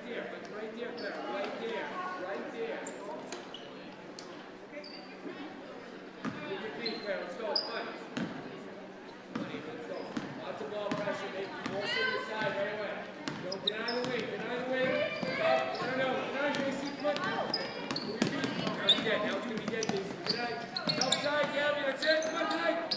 there, Clara, right there. Move your feet, Clara, let's go, fight. Let's go. Lots of ball pressure, make force it inside right away. Don't deny the weight, Up, no, deny, Casey, come on. Move your feet. Now it's dead, now it's going to be dead, Casey. Deny. Outside, Gabby, that's it, come on, tonight.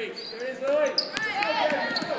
reach. There it is, Lily. Let's go.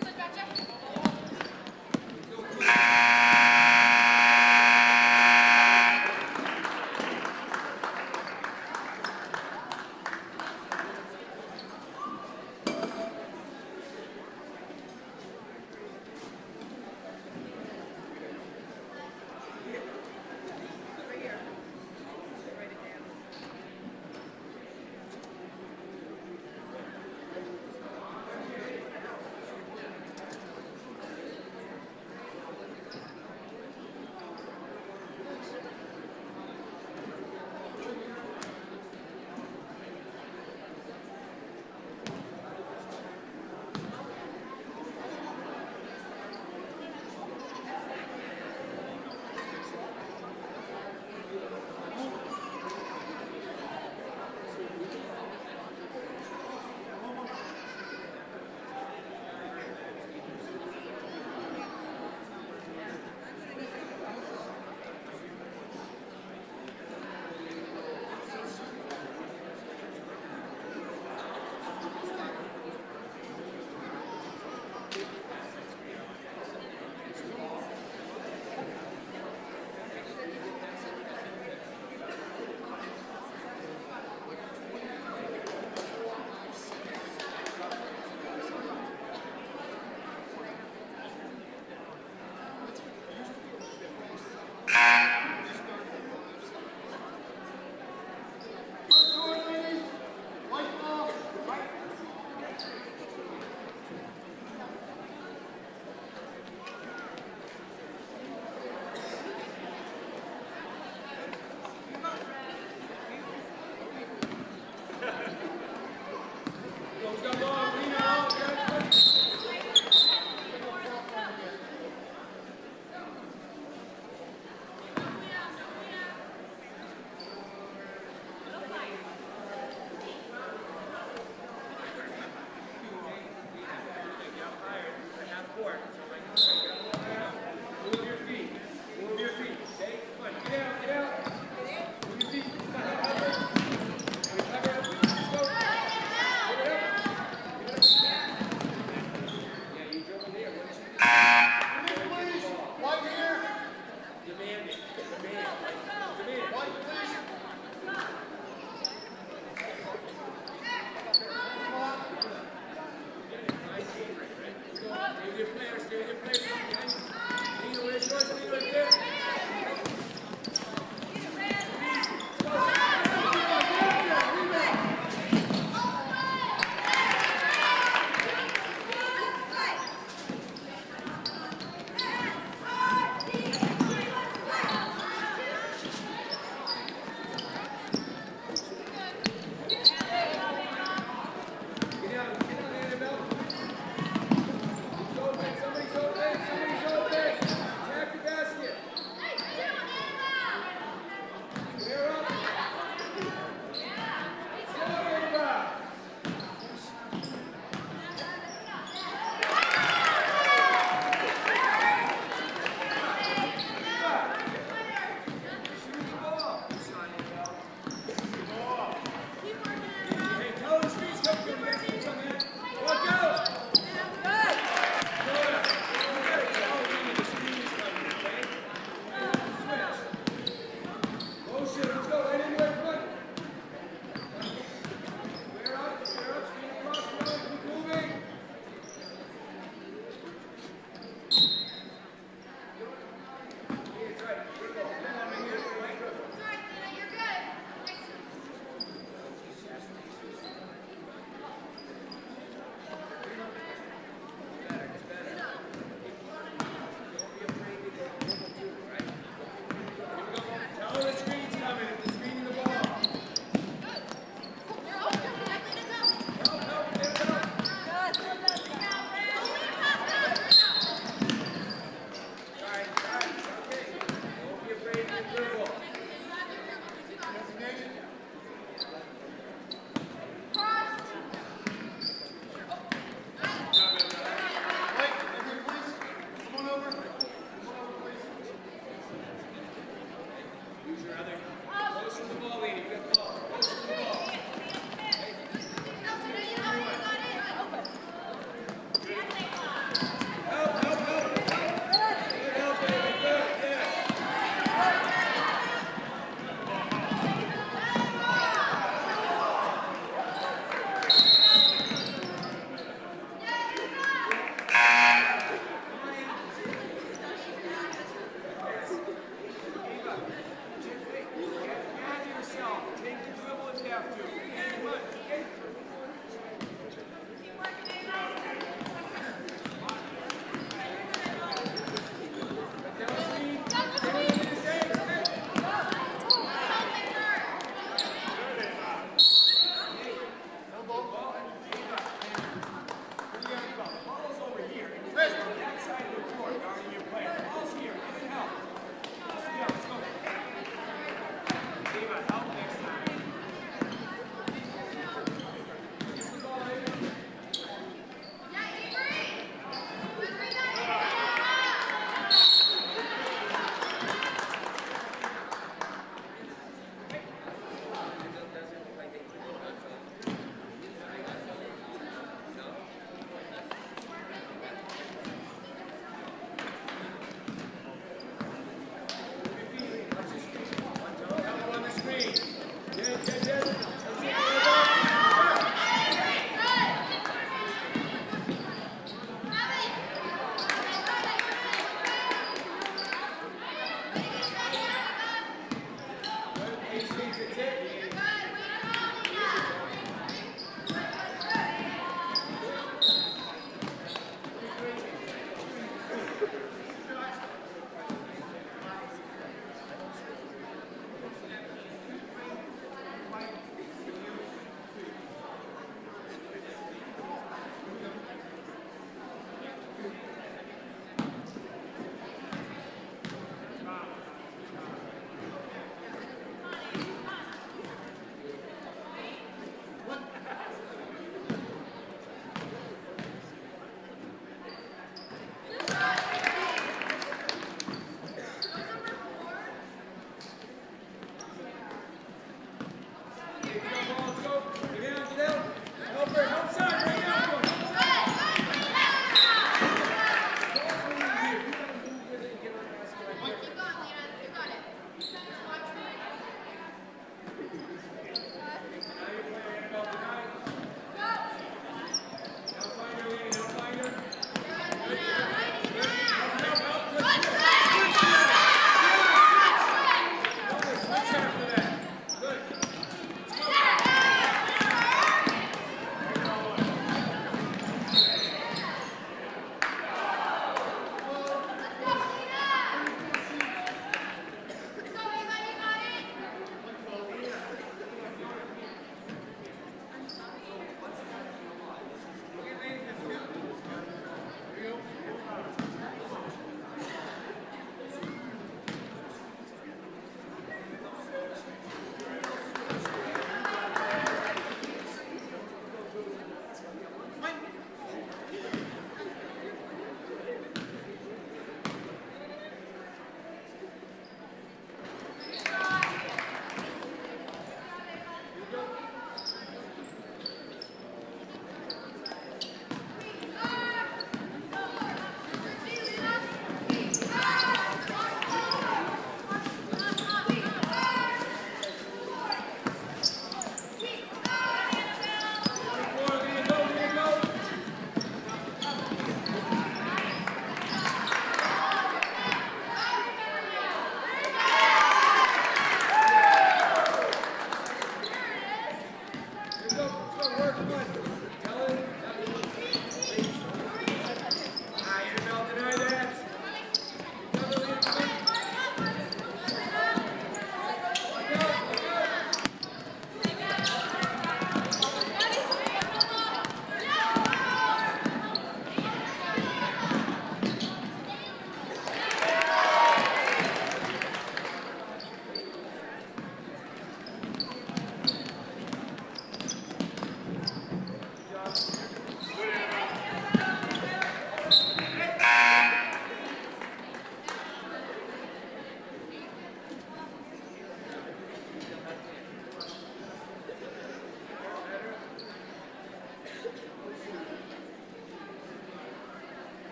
Look up. with your player. Stay with your player. Lean away, short. Lean right there. Somebody's open.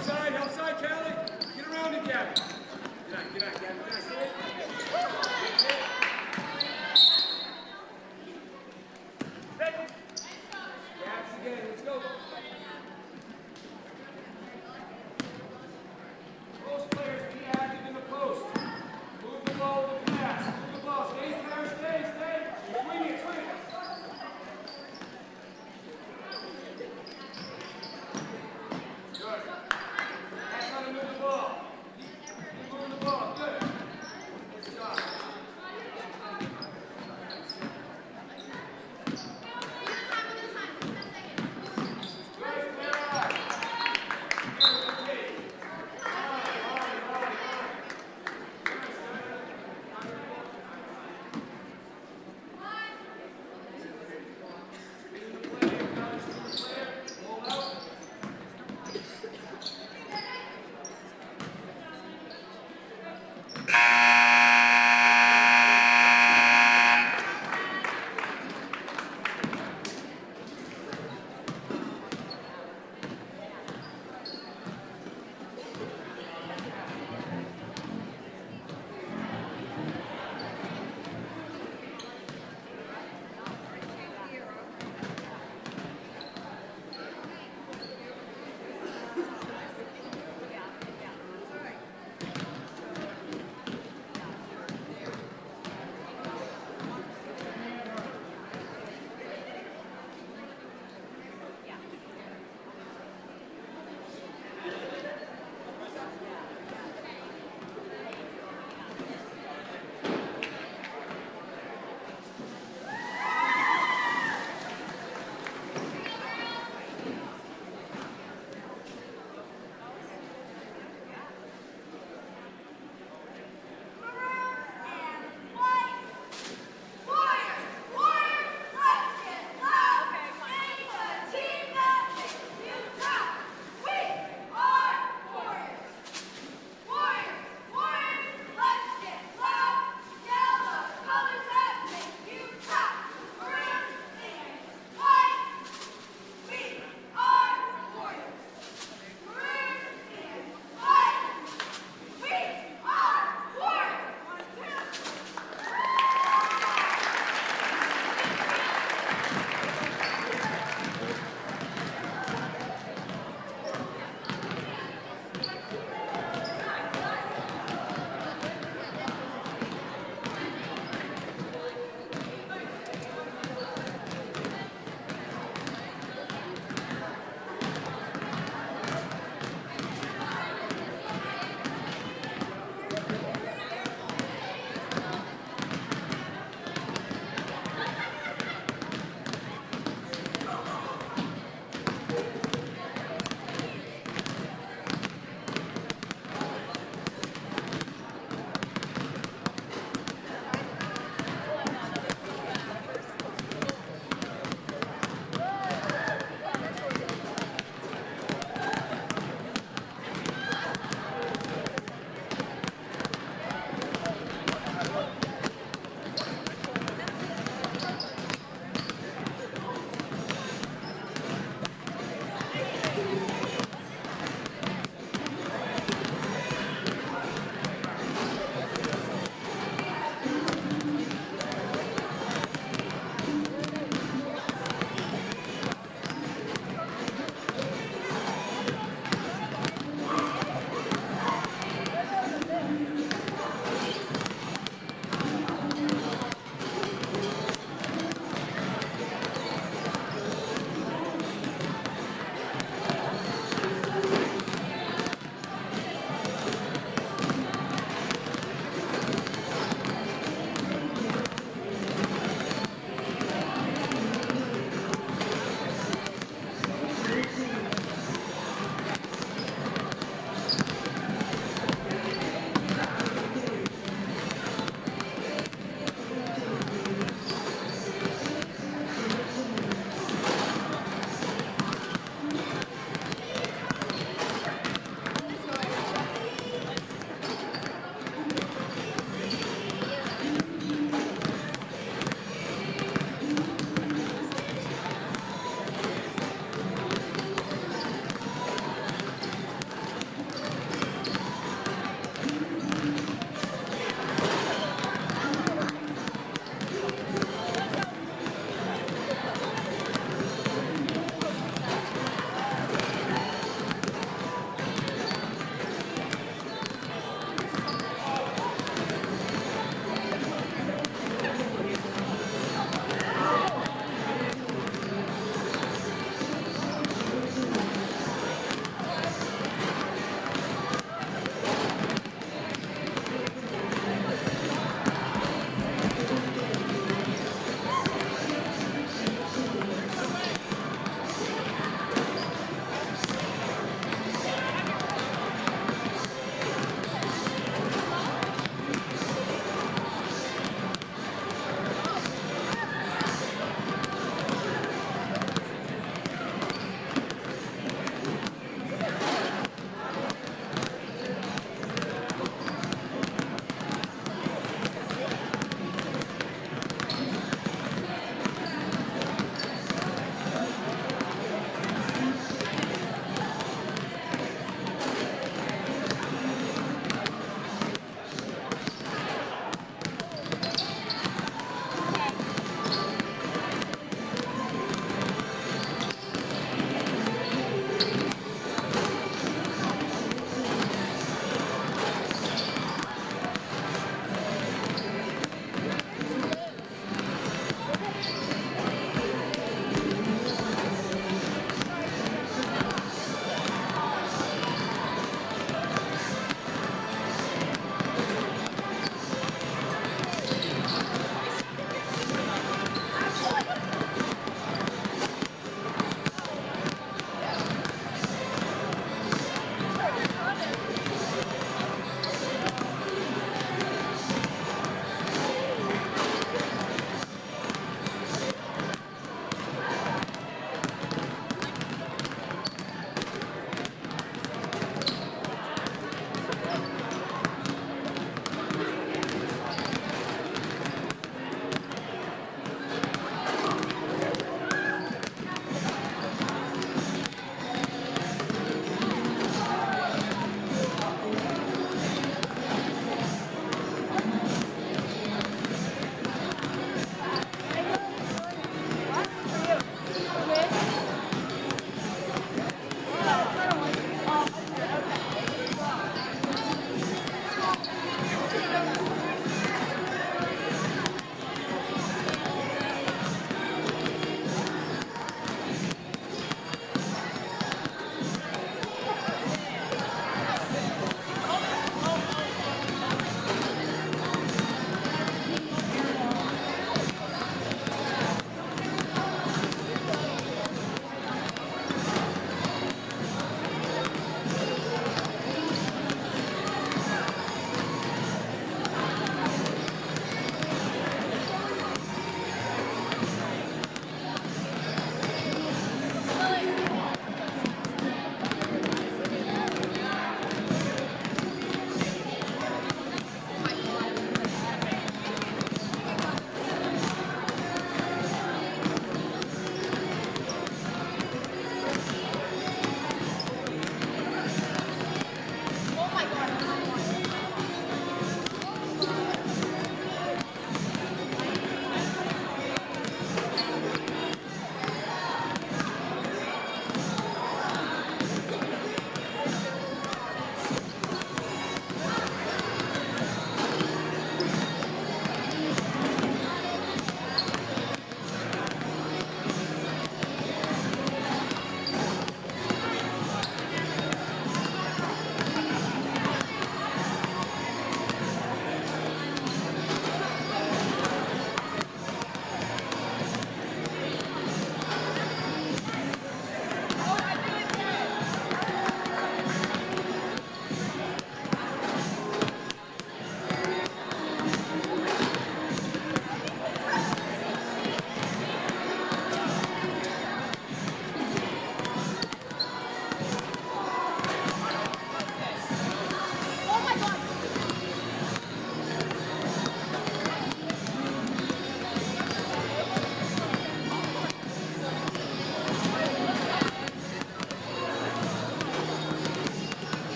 Outside.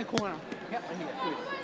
corner. Yep, right here. Good.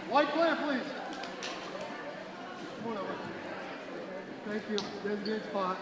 White player, please. Come on over. Thank you. There's a good spot.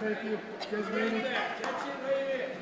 Thank you. Guys ready? Catch it right here.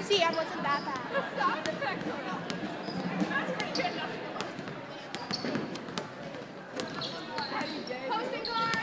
See, I wasn't that bad. Posting guard.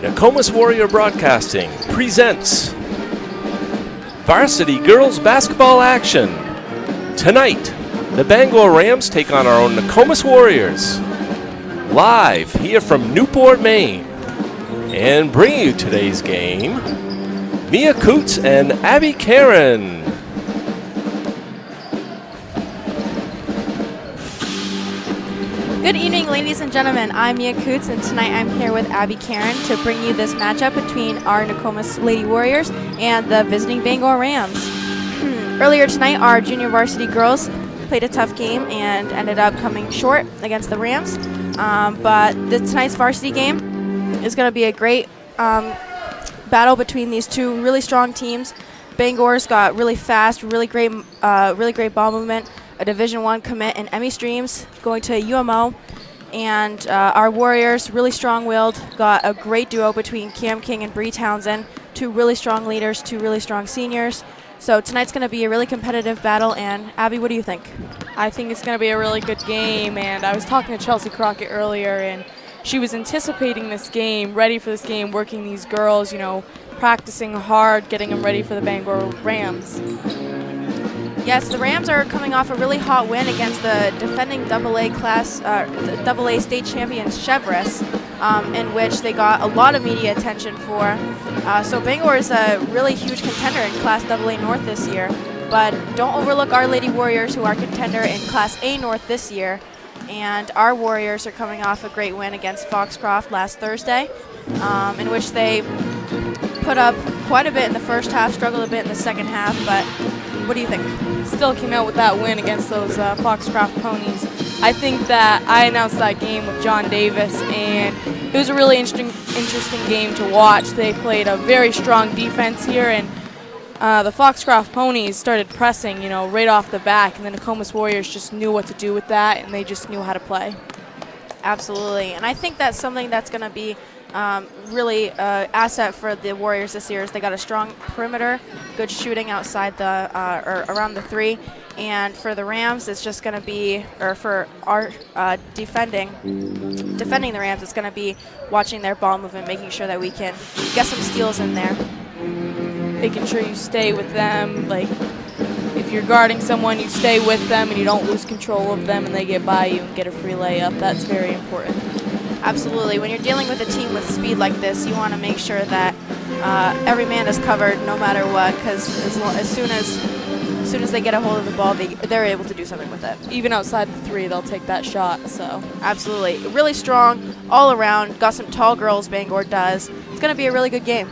Nokomis Warrior Broadcasting presents Varsity Girls Basketball Action. Tonight, the Bangor Rams take on our own Nokomis Warriors. Live here from Newport, Maine. And bringing you today's game, Mia Coots and Abby Karen. Good evening, ladies and gentlemen. I'm Mia Coots, and tonight I'm here with Abby Karen to bring you this matchup between our Nokomis Lady Warriors and the visiting Bangor Rams. Earlier tonight, our junior varsity girls played a tough game and ended up coming short against the Rams. But tonight's varsity game is going to be a great battle between these two really strong teams. Bangor's got really fast, really great ball movement, a Division I commit in Emmy Streams, going to UMO, and our Warriors, really strong-willed, got a great duo between Cam King and Bree Townsend, two really strong leaders, two really strong seniors. So tonight's going to be a really competitive battle, and Abby, what do you think? I think it's going to be a really good game, and I was talking to Chelsea Crockett earlier, and she was anticipating this game, ready for this game, working these girls, you know, practicing hard, getting them ready for the Bangor Rams. Yes, the Rams are coming off a really hot win against the defending AA state champions Chevrolet, in which they got a lot of media attention for. So Bangor is a really huge contender in Class AA North this year, but don't overlook our Lady Warriors, who are contender in Class A North this year. And our Warriors are coming off a great win against Foxcroft last Thursday, in which they put up quite a bit in the first half, struggled a bit in the second half, but what do you think? Still came out with that win against those Foxcroft ponies. I think that I announced that game with John Davis, and it was a really interesting game to watch. They played a very strong defense here, and the Foxcroft ponies started pressing, right off the back, and the Nokomis Warriors just knew what to do with that, and they just knew how to play. Absolutely, and I think that's something that's going to be really asset for the Warriors this year. Is they got a strong perimeter, good shooting outside or around the three, and for the Rams, it's just going to be, or for our defending the Rams, it's going to be watching their ball movement, making sure that we can get some steals in there. Making sure you stay with them. Like, if you're guarding someone, you stay with them and you don't lose control of them and they get by you and get a free layup. That's very important. Absolutely. When you're dealing with a team with speed like this, you want to make sure that every man is covered no matter what, because as soon as they get a hold of the ball, they're able to do something with it. Even outside the three, they'll take that shot. So absolutely. Really strong all around. Got some tall girls, Bangor does. It's going to be a really good game.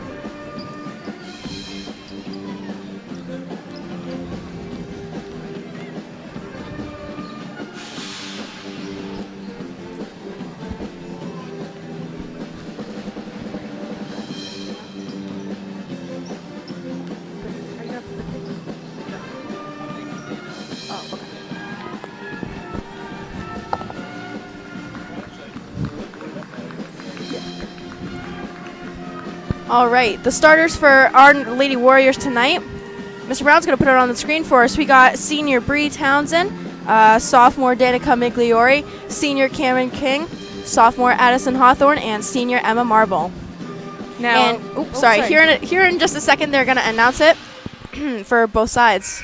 All right, the starters for our Lady Warriors tonight. Mr. Brown's going to put it on the screen for us. We got senior Bree Townsend, sophomore Danica Migliori, senior Cameron King, sophomore Addison Hawthorne, and senior Emma Marble. Now, sorry. Here in just a second, they're going to announce it for both sides.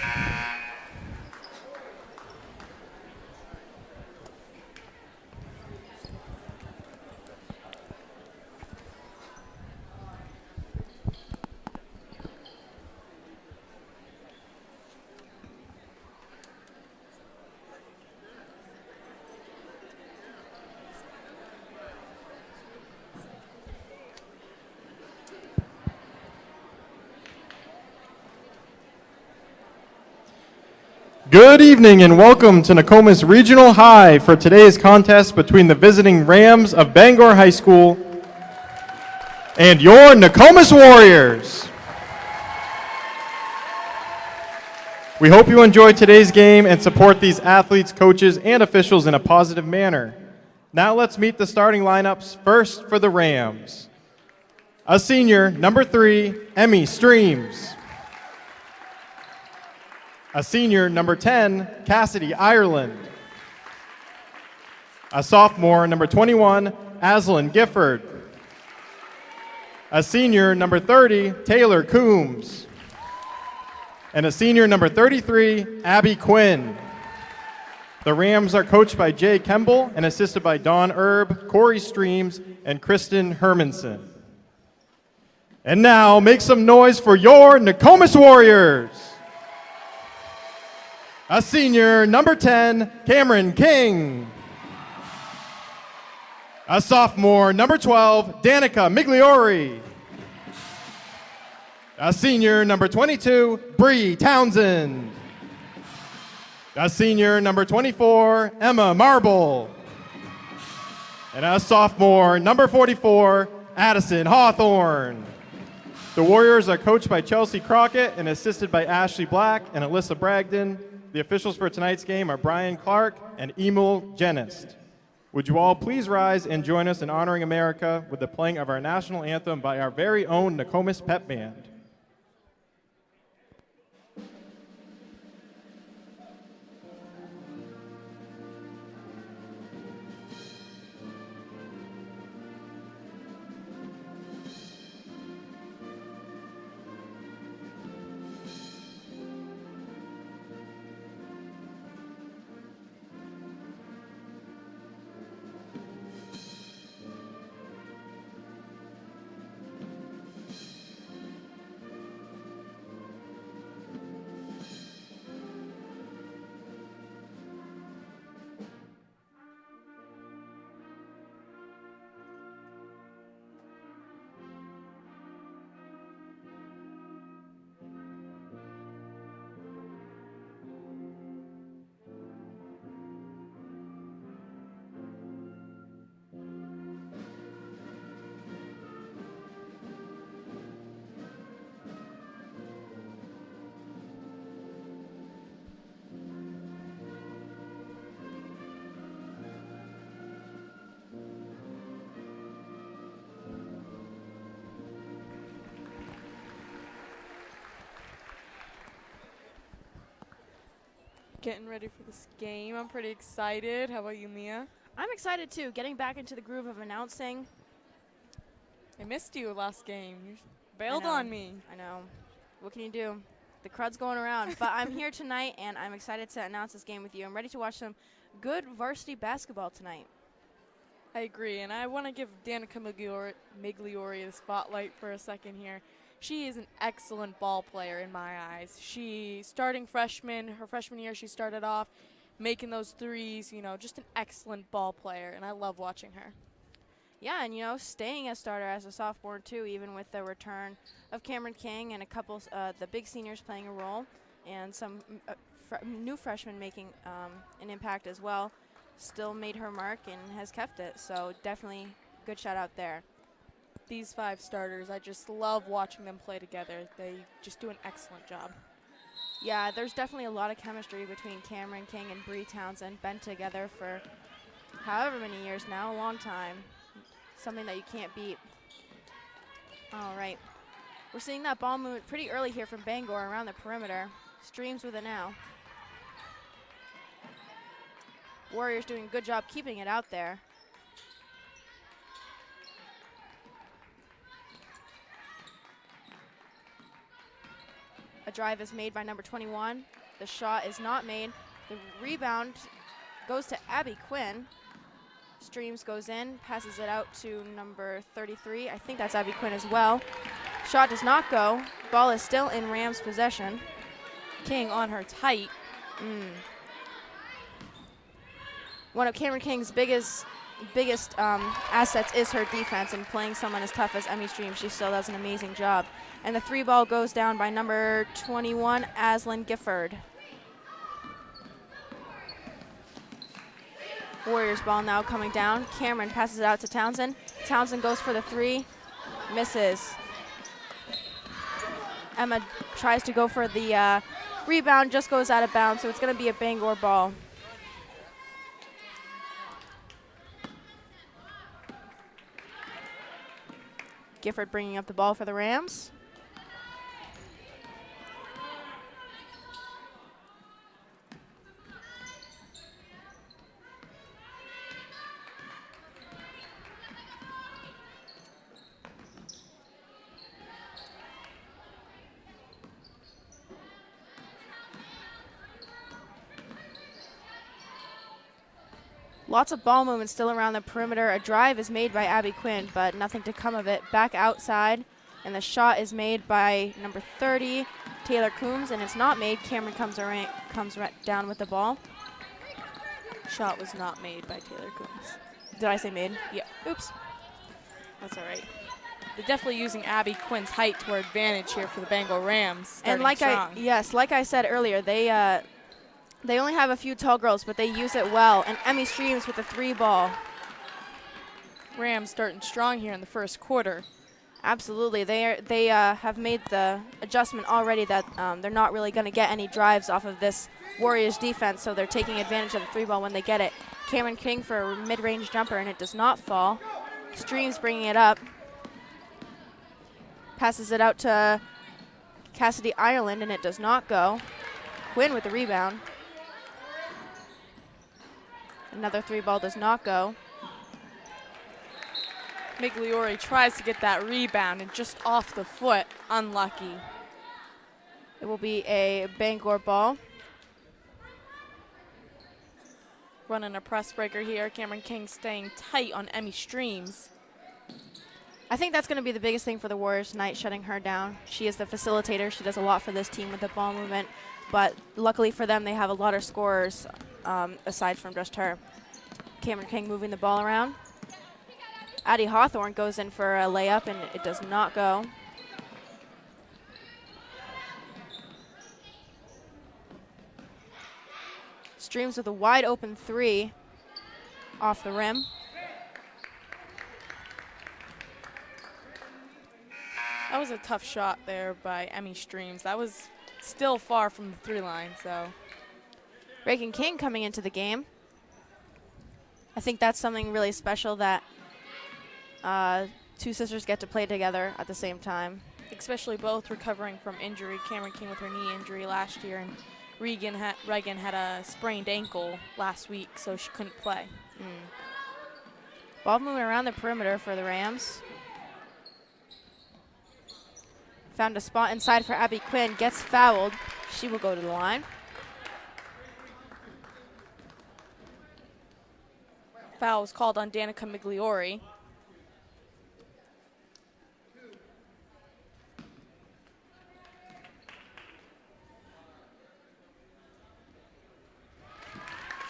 Good evening and welcome to Nokomis Regional High for today's contest between the visiting Rams of Bangor High School and your Nokomis Warriors. We hope you enjoy today's game and support these athletes, coaches, and officials in a positive manner. Now let's meet the starting lineups. First for the Rams. A senior, number 3, Emmy Streams. A senior, number 10, Cassidy Ireland. A sophomore, number 21, Aslan Gifford. A senior, number 30, Taylor Coombs. And a senior, number 33, Abby Quinn. The Rams are coached by Jay Kemble and assisted by Don Erb, Corey Streams, and Kristen Hermanson. And now, make some noise for your Nokomis Warriors. A senior, number 10, Cameron King. A sophomore, number 12, Danica Migliori. A senior, number 22, Bree Townsend. A senior, number 24, Emma Marble. And a sophomore, number 44, Addison Hawthorne. The Warriors are coached by Chelsea Crockett and assisted by Ashley Black and Alyssa Bragdon. The officials for tonight's game are Brian Clark and Emil Genist. Would you all please rise and join us in honoring America with the playing of our national anthem by our very own Nokomis Pep Band. getting ready for this game. I'm pretty excited. How about you, Mia? I'm excited too, getting back into the groove of announcing. I missed you last game. You bailed I know. on me. I know. What can you do? The crud's going around. But I'm here tonight, and I'm excited to announce this game with you. I'm ready to watch some good varsity basketball tonight. I agree, and I want to give Danica Migliori the spotlight for a second here. She is an excellent ball player in my eyes. She, starting freshman, her freshman year, she started off making those threes, you know, just an excellent ball player, and I love watching her. Yeah, and, you know, staying a starter as a sophomore, too, even with the return of Cameron King and a couple, the big seniors playing a role, and some new freshmen making an impact as well, still made her mark and has kept it. So definitely good shout out there. These 5 starters, I just love watching them play together. They just do an excellent job. Yeah, there's definitely a lot of chemistry between Cameron King and Bree Townsend, been together for however many years now, a long time. Something that you can't beat. All right. We're seeing that ball movement pretty early here from Bangor around the perimeter. Streams with it now. Warriors doing a good job keeping it out there. A drive is made by number 21. The shot is not made. The rebound goes to Abby Quinn. Streams goes in, passes it out to number 33. I think that's Abby Quinn as well. Shot does not go. Ball is still in Rams' possession. King on her tight. One of Cameron King's biggest assets is her defense, and playing someone as tough as Emmy Streams, she still does an amazing job. And the 3 ball goes down by number 21, Aslan Gifford. Warriors ball now coming down. Cameron passes it out to Townsend. Townsend goes for the 3, misses. Emma tries to go for the rebound, just goes out of bounds, so it's going to be a Bangor ball. Gifford bringing up the ball for the Rams. Lots of ball movement still around the perimeter. A drive is made by Abby Quinn, but nothing to come of it. Back outside, and the shot is made by number 30, Taylor Coombs, and it's not made. Cameron comes right down with the ball. Shot was not made by Taylor Coombs. Did I say made? Yeah. Oops. That's all right. They're definitely using Abby Quinn's height to her advantage here for the Bangor Rams. And like I said earlier, they only have a few tall girls, but they use it well. And Emmy Streams with the 3 ball. Rams starting strong here in the first quarter. Absolutely. They have made the adjustment already that they're not really going to get any drives off of this Warriors defense, so they're taking advantage of the 3 ball when they get it. Cameron King for a mid-range jumper, and it does not fall. Streams bringing it up. Passes it out to Cassidy Ireland, and it does not go. Quinn with the rebound. Another 3 ball does not go. Migliori tries to get that rebound and just off the foot, unlucky. It will be a Bangor ball. Running a press breaker here. Cameron King staying tight on Emmy Streams. I think that's going to be the biggest thing for the Warriors tonight, shutting her down. She is the facilitator. She does a lot for this team with the ball movement. But luckily for them, they have a lot of scorers aside from just her. Cameron King moving the ball around. Addie Hawthorne goes in for a layup, and it does not go. Streams with a wide open 3 off the rim. That was a tough shot there by Emmy Streams. That was still far from the 3 line, so. Reagan King coming into the game. I think that's something really special that 2 sisters get to play together at the same time. Especially both recovering from injury. Cameron King with her knee injury last year, and Regan had a sprained ankle last week, so she couldn't play. Ball moving around the perimeter for the Rams. Found a spot inside for Abby Quinn. Gets fouled. She will go to the line. Foul was called on Danica Migliori.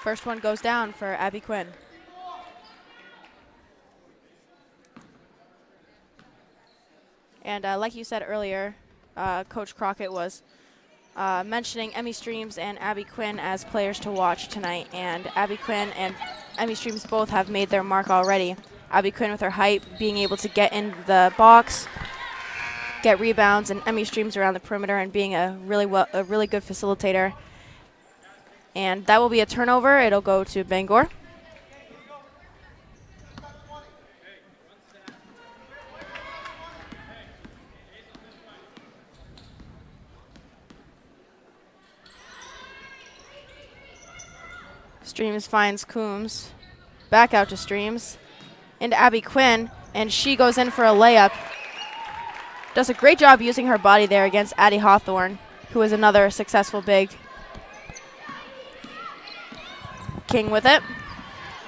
First one goes down for Abby Quinn. And like you said earlier, Coach Crockett was mentioning Emmy Streams and Abby Quinn as players to watch tonight. And Abby Quinn and Emmy Streams both have made their mark already. Abby Quinn with her height, being able to get in the box, get rebounds, and Emmy Streams around the perimeter and being a really good facilitator. And that will be a turnover. It'll go to Bangor. Streams finds Coombs. Back out to Streams. Into Abby Quinn, and she goes in for a layup. Does a great job using her body there against Addie Hawthorne, who is another successful big. King with it.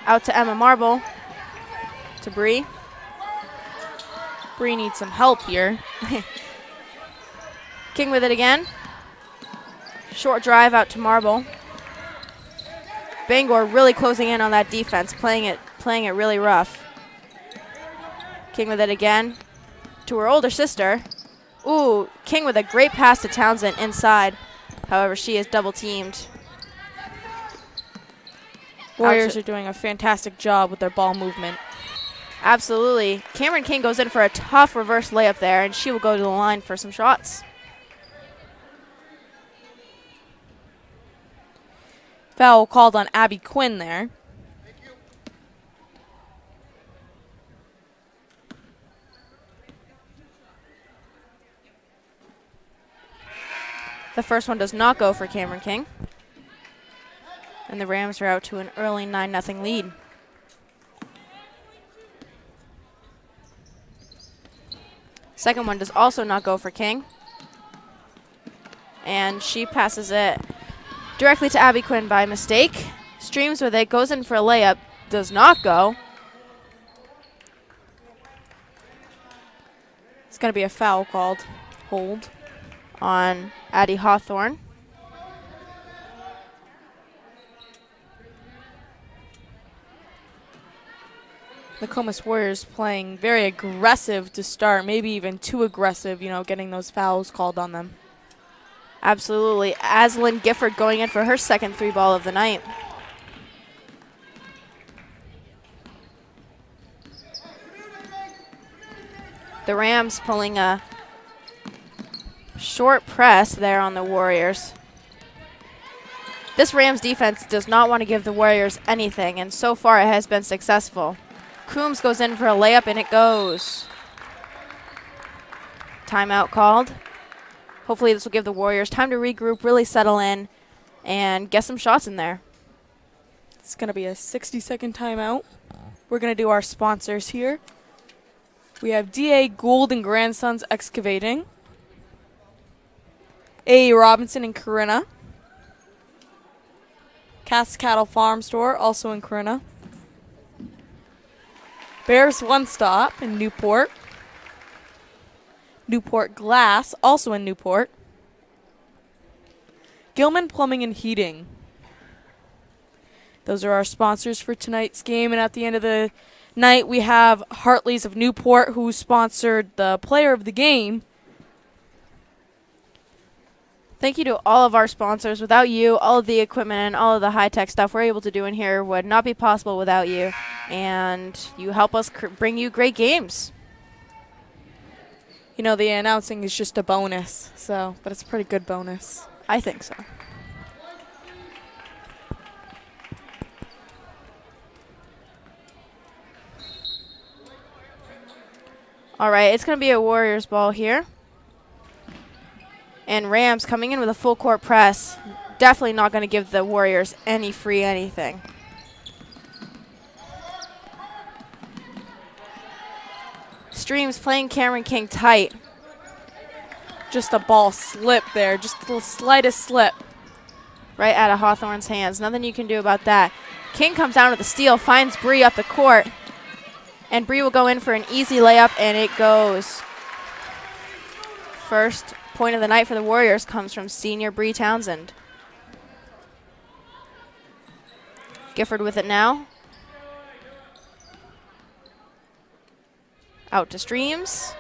Out to Emma Marble. To Bree. Bree needs some help here. King with it again. Short drive out to Marble. Bangor really closing in on that defense, playing it really rough. King with it again. To her older sister. Ooh, King with a great pass to Townsend inside. However, she is double teamed. Warriors are doing a fantastic job with their ball movement. Absolutely. Cameron King goes in for a tough reverse layup there, and she will go to the line for some shots. Foul called on Abby Quinn there. The first one does not go for Cameron King. And the Rams are out to an early 9-0 lead. Second one does also not go for King. And she passes it directly to Abby Quinn by mistake. Streams with it, goes in for a layup, does not go. It's going to be a foul called. Hold. On Addie Hawthorne. Nokomis Warriors playing very aggressive to start, maybe even too aggressive, getting those fouls called on them. Absolutely. Aslyn Gifford going in for her second three ball of the night. The Rams pulling a short press there on the Warriors. This Rams defense does not want to give the Warriors anything, and so far it has been successful. Coombs goes in for a layup, and it goes. Timeout called. Hopefully this will give the Warriors time to regroup, really settle in, and get some shots in there. It's going to be a 60-second timeout. We're going to do our sponsors here. We have D.A. Gould and Grandsons Excavating. A. Robinson in Corinna. Cass Cattle Farm Store, also in Corinna. Bears One Stop in Newport. Newport Glass, also in Newport. Gilman Plumbing and Heating. Those are our sponsors for tonight's game. And at the end of the night, we have Hartley's of Newport, who sponsored the player of the game. Thank you to all of our sponsors. Without you, all of the equipment and all of the high-tech stuff we're able to do in here would not be possible without you. And you help us bring you great games. The announcing is just a bonus, but it's a pretty good bonus. I think so. All right, it's going to be a Warriors ball here. And Rams coming in with a full court press. definitely not going to give the Warriors any free anything. Streams playing Cameron King tight. Just a ball slip there, just the slightest slip. Right out of Hawthorne's hands. Nothing you can do about that. King comes down with the steal, finds Bree up the court. And Bree will go in for an easy layup, and it goes. First point of the night for the Warriors comes from senior Bree Townsend. Gifford with it now. Out to Streams,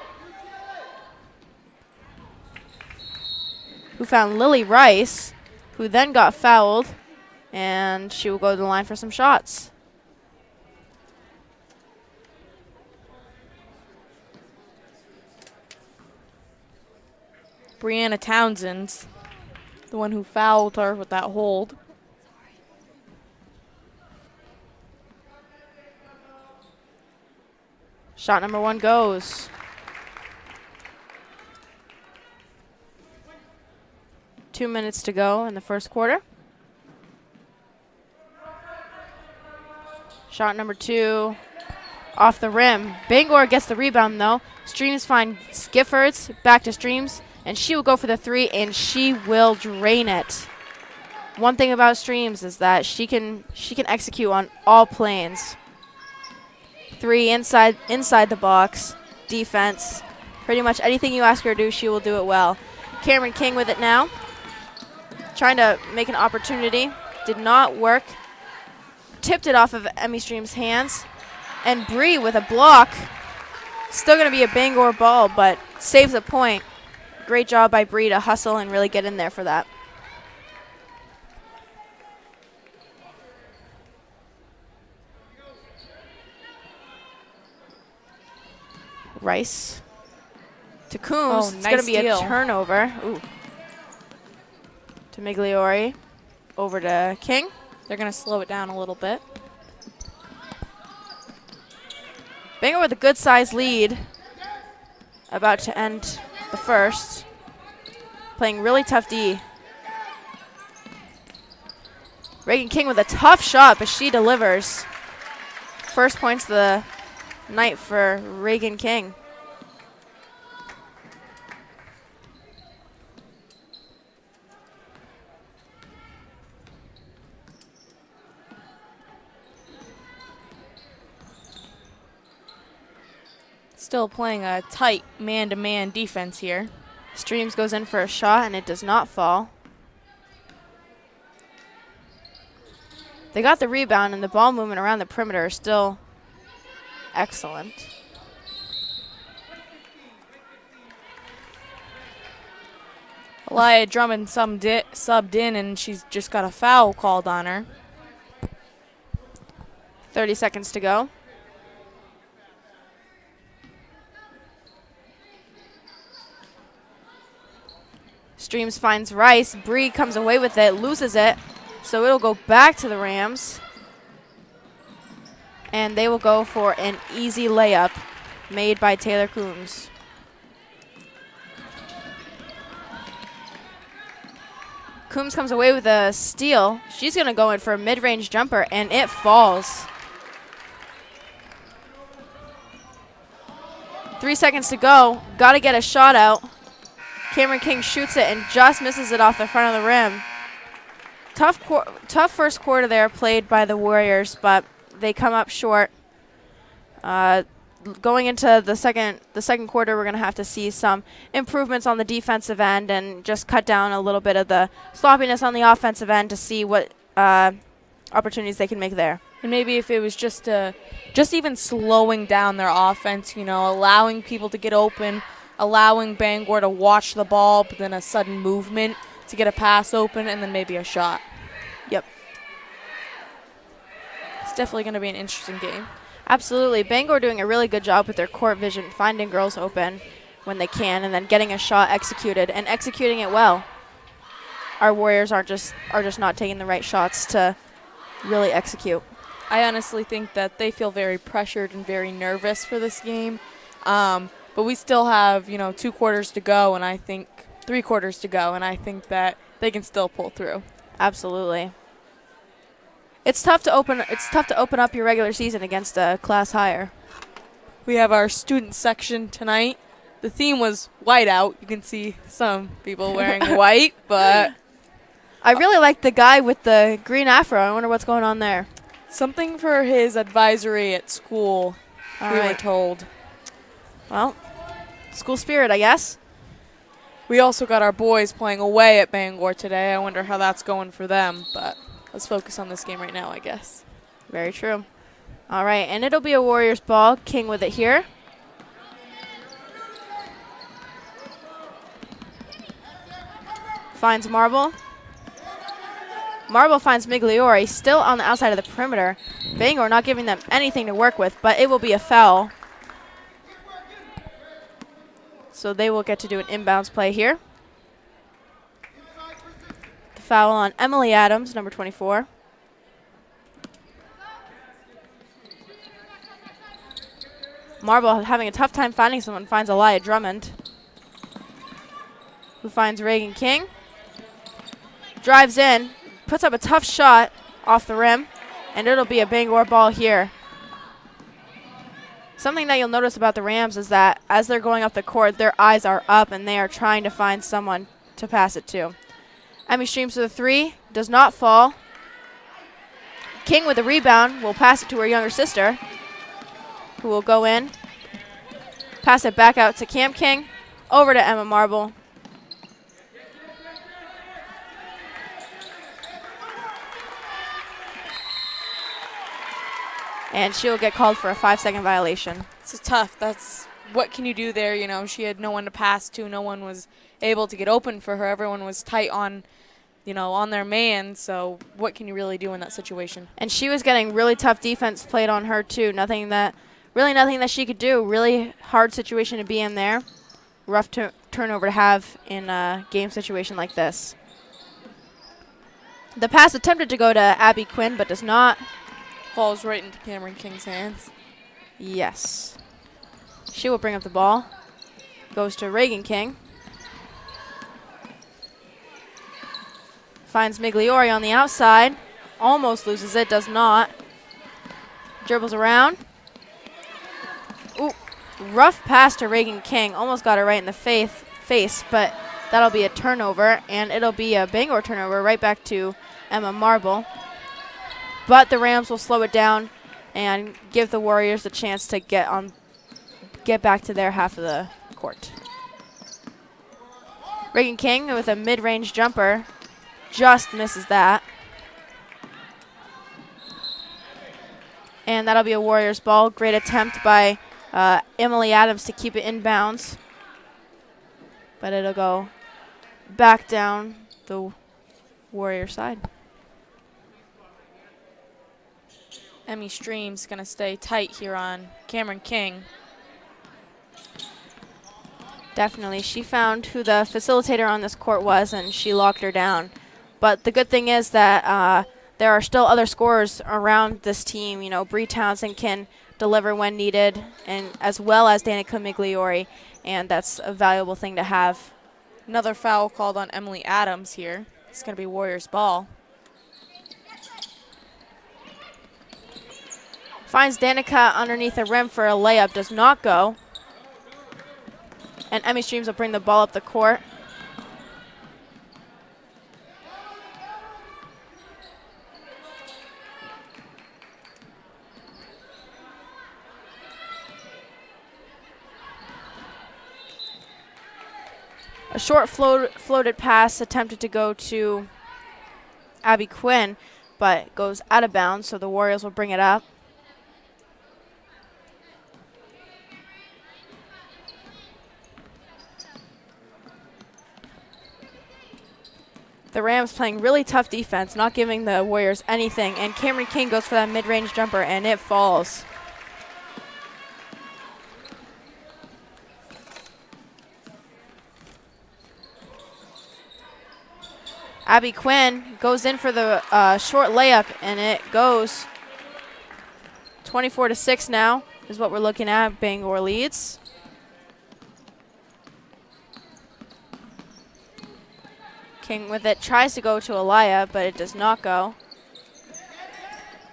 who found Lily Rice, who then got fouled, and she will go to the line for some shots. Brianna Townsend, the one who fouled her with that hold. Shot number 1 goes. 2 minutes to go in the first quarter. Shot number 2 off the rim. Bangor gets the rebound though. Streams finds Giffords, back to Streams, and she will go for the 3, and she will drain it. One thing about Streams is that she can execute on all planes. 3 inside the box, defense. Pretty much anything you ask her to do, she will do it well. Cameron King with it now. Trying to make an opportunity. Did not work. Tipped it off of Emmy Stream's hands. And Bree with a block. Still going to be a Bangor ball, but saves a point. Great job by Bree to hustle and really get in there for that. Rice to Coombs. Oh, it's nice going to be steal. a turnover. Ooh. To Migliori. Over to King. They're going to slow it down a little bit. Bangor with a good size lead. About to end the first. Playing really tough D. Reagan King with a tough shot, but she delivers. First points of the night for Reagan King. Still playing a tight man-to-man defense here. Streams goes in for a shot, and it does not fall. They got the rebound, and the ball movement around the perimeter is still excellent. Elia Drummond subbed in, and she's just got a foul called on her. 30 seconds to go. Streams finds Rice. Bree comes away with it, loses it. So it'll go back to the Rams. And they will go for an easy layup made by Taylor Coombs. Coombs comes away with a steal. She's going to go in for a mid-range jumper, and it falls. 3 seconds to go. Got to get a shot out. Cameron King shoots it and just misses it off the front of the rim. Tough first quarter there played by the Warriors, but they come up short. Going into the second quarter, we're going to have to see some improvements on the defensive end and just cut down a little bit of the sloppiness on the offensive end to see what opportunities they can make there. And maybe if it was just even slowing down their offense, you know, allowing people to get open, allowing Bangor to watch the ball, but then a sudden movement to get a pass open, and then maybe a shot. Yep. It's definitely going to be an interesting game. Absolutely. Bangor doing a really good job with their court vision, finding girls open when they can, and then getting a shot executed and executing it well. Our Warriors are just not taking the right shots to really execute. I honestly think that they feel very pressured and very nervous for this game. But we still have, 2 quarters to go, and I think 3 quarters to go, and I think that they can still pull through. Absolutely. It's tough to open up your regular season against a class higher. We have our student section tonight. The theme was white out. You can see some people wearing white, but I really like the guy with the green afro. I wonder what's going on there. something for his advisory at school, All we were right. told. Well, school spirit, I guess. We also got our boys playing away at Bangor today. I wonder how that's going for them, but let's focus on this game right now, I guess. Very true. All right, and it'll be a Warriors ball. King with it here. Finds Marble. Marble finds Migliori, still on the outside of the perimeter. Bangor not giving them anything to work with, but it will be a foul. So they will get to do an inbounds play here. The foul on Emily Adams, number 24. Marble having a tough time finding someone, finds Elia Drummond, who finds Reagan King. Drives in, puts up a tough shot off the rim, and it'll be a Bangor ball here. Something that you'll notice about the Rams is that as they're going up the court, their eyes are up and they are trying to find someone to pass it to. Emmy streams to the three, does not fall. King with the rebound will pass it to her younger sister, who will go in. Pass it back out to Cam King, over to Emma Marble. And she'll get called for a 5-second violation. It's tough. That's what can you do there? You know, she had no one to pass to. No one was able to get open for her. Everyone was tight on, you know, on their man. So what can you really do in that situation? And she was getting really tough defense played on her too. Nothing that she could do. Really hard situation to be in there. Rough turnover to have in a game situation like this. The pass attempted to go to Abby Quinn, but does not. Falls right into Cameron King's hands. Yes. She will bring up the ball. Goes to Reagan King. Finds Migliori on the outside. Almost loses it, does not. Dribbles around. Ooh, rough pass to Reagan King. Almost got her right in the face, but that'll be a turnover, and it'll be a Bangor turnover right back to Emma Marble. But the Rams will slow it down and give the Warriors a chance to get back to their half of the court. Reagan King with a mid-range jumper just misses that. And that'll be a Warriors ball. Great attempt by Emily Adams to keep it inbounds. But it'll go back down the Warrior side. Emmy Stream's going to stay tight here on Cameron King. Definitely. She found who the facilitator on this court was, and she locked her down. But the good thing is that there are still other scorers around this team. You know, Bree Townsend can deliver when needed, and as well as Danica Migliori, and that's a valuable thing to have. Another foul called on Emily Adams here. It's going to be Warriors ball. Finds Danica underneath the rim for a layup, does not go. And Emmy Streams will bring the ball up the court. A short floated pass attempted to go to Abby Quinn, but goes out of bounds, so the Warriors will bring it up. The Rams playing really tough defense, not giving the Warriors anything, and Cameron King goes for that mid-range jumper, and it falls. Abby Quinn goes in for the short layup, and it goes 24-6 now is what we're looking at. Bangor leads. King with it, tries to go to Alaya, but it does not go.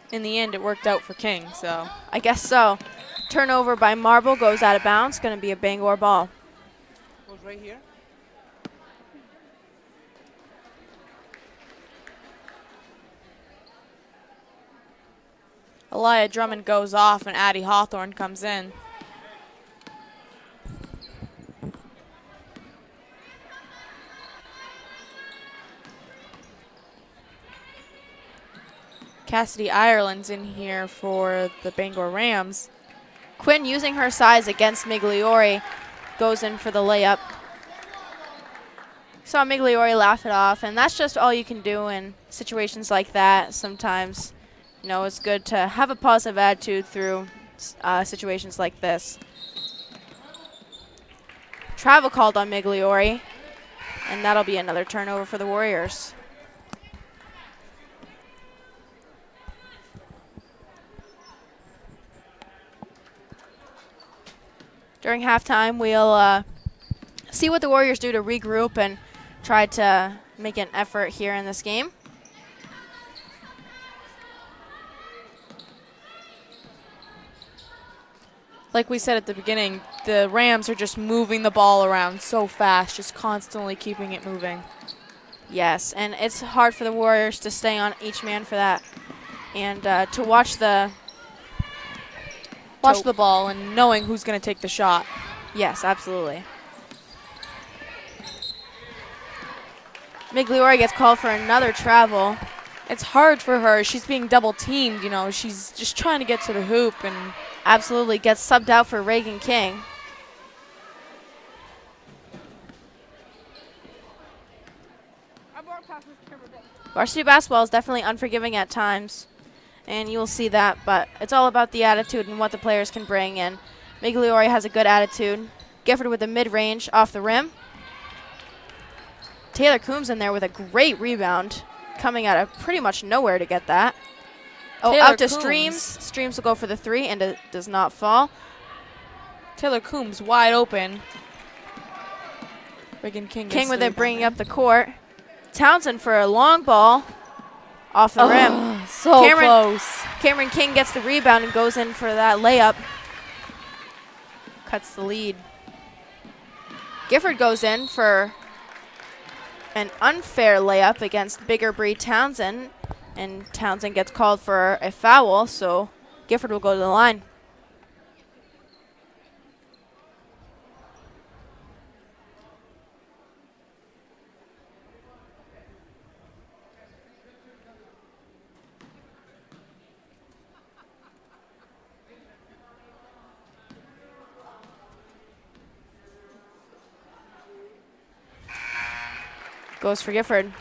In the end, it worked out for King, so. I guess so. Turnover by Marble, goes out of bounds. Going to be a Bangor ball. Goes right here. Elia Drummond goes off and Addie Hawthorne comes in. Cassidy Ireland's in here for the Bangor Rams. Quinn, using her size against Migliori, goes in for the layup. Saw Migliori laugh it off, and that's just all you can do in situations like that. Sometimes, you know, it's good to have a positive attitude through situations like this. Travel called on Migliori, and that'll be another turnover for the Warriors. During halftime, we'll see what the Warriors do to regroup and try to make an effort here in this game. Like we said at the beginning, the Rams are just moving the ball around so fast, just constantly keeping it moving. Yes, and it's hard for the Warriors to stay on each man for that. And to watch the ball and knowing who's going to take the shot. Yes, absolutely. Migliori gets called for another travel. It's hard for her. She's being double teamed, you know. She's just trying to get to the hoop and absolutely gets subbed out for Reagan King. Varsity basketball is definitely unforgiving at times, and you will see that, but it's all about the attitude and what the players can bring, and Migliori has a good attitude. Gifford with the mid-range off the rim. Taylor Coombs in there with a great rebound, coming out of pretty much nowhere to get that. Oh, Taylor out to Coombs. Streams. Streams will go for the three, and it does not fall. Taylor Coombs wide open. Reagan King With it bringing up the court. Townsend for a long ball off the rim. So close. Cameron King gets the rebound and goes in for that layup. Cuts the lead. Gifford goes in for an unfair layup against Bigger Bree Townsend, and Townsend gets called for a foul, so Gifford will go to the line. Goes for Gifford.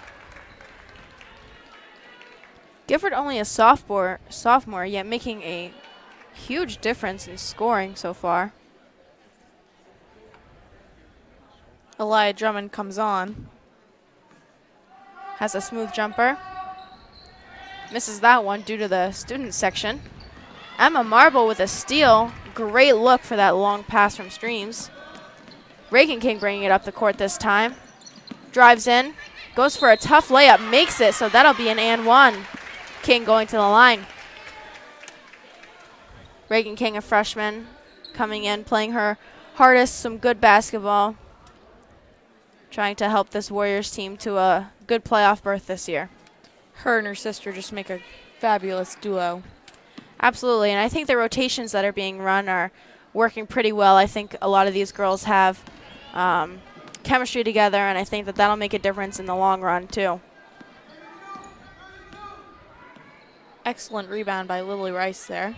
Gifford only a sophomore, yet making a huge difference in scoring so far. Elia Drummond comes on. Has a smooth jumper. Misses that one due to the student section. Emma Marble with a steal. Great look for that long pass from Streams. Reagan King bringing it up the court this time. Drives in, goes for a tough layup, makes it, so that'll be an and one. King going to the line. Reagan King, a freshman, coming in, playing her hardest, some good basketball. Trying to help this Warriors team to a good playoff berth this year. Her and her sister just make a fabulous duo. Absolutely, and I think the rotations that are being run are working pretty well. I think a lot of these girls have chemistry together, and I think that that'll make a difference in the long run too. Excellent rebound by Lily Rice there.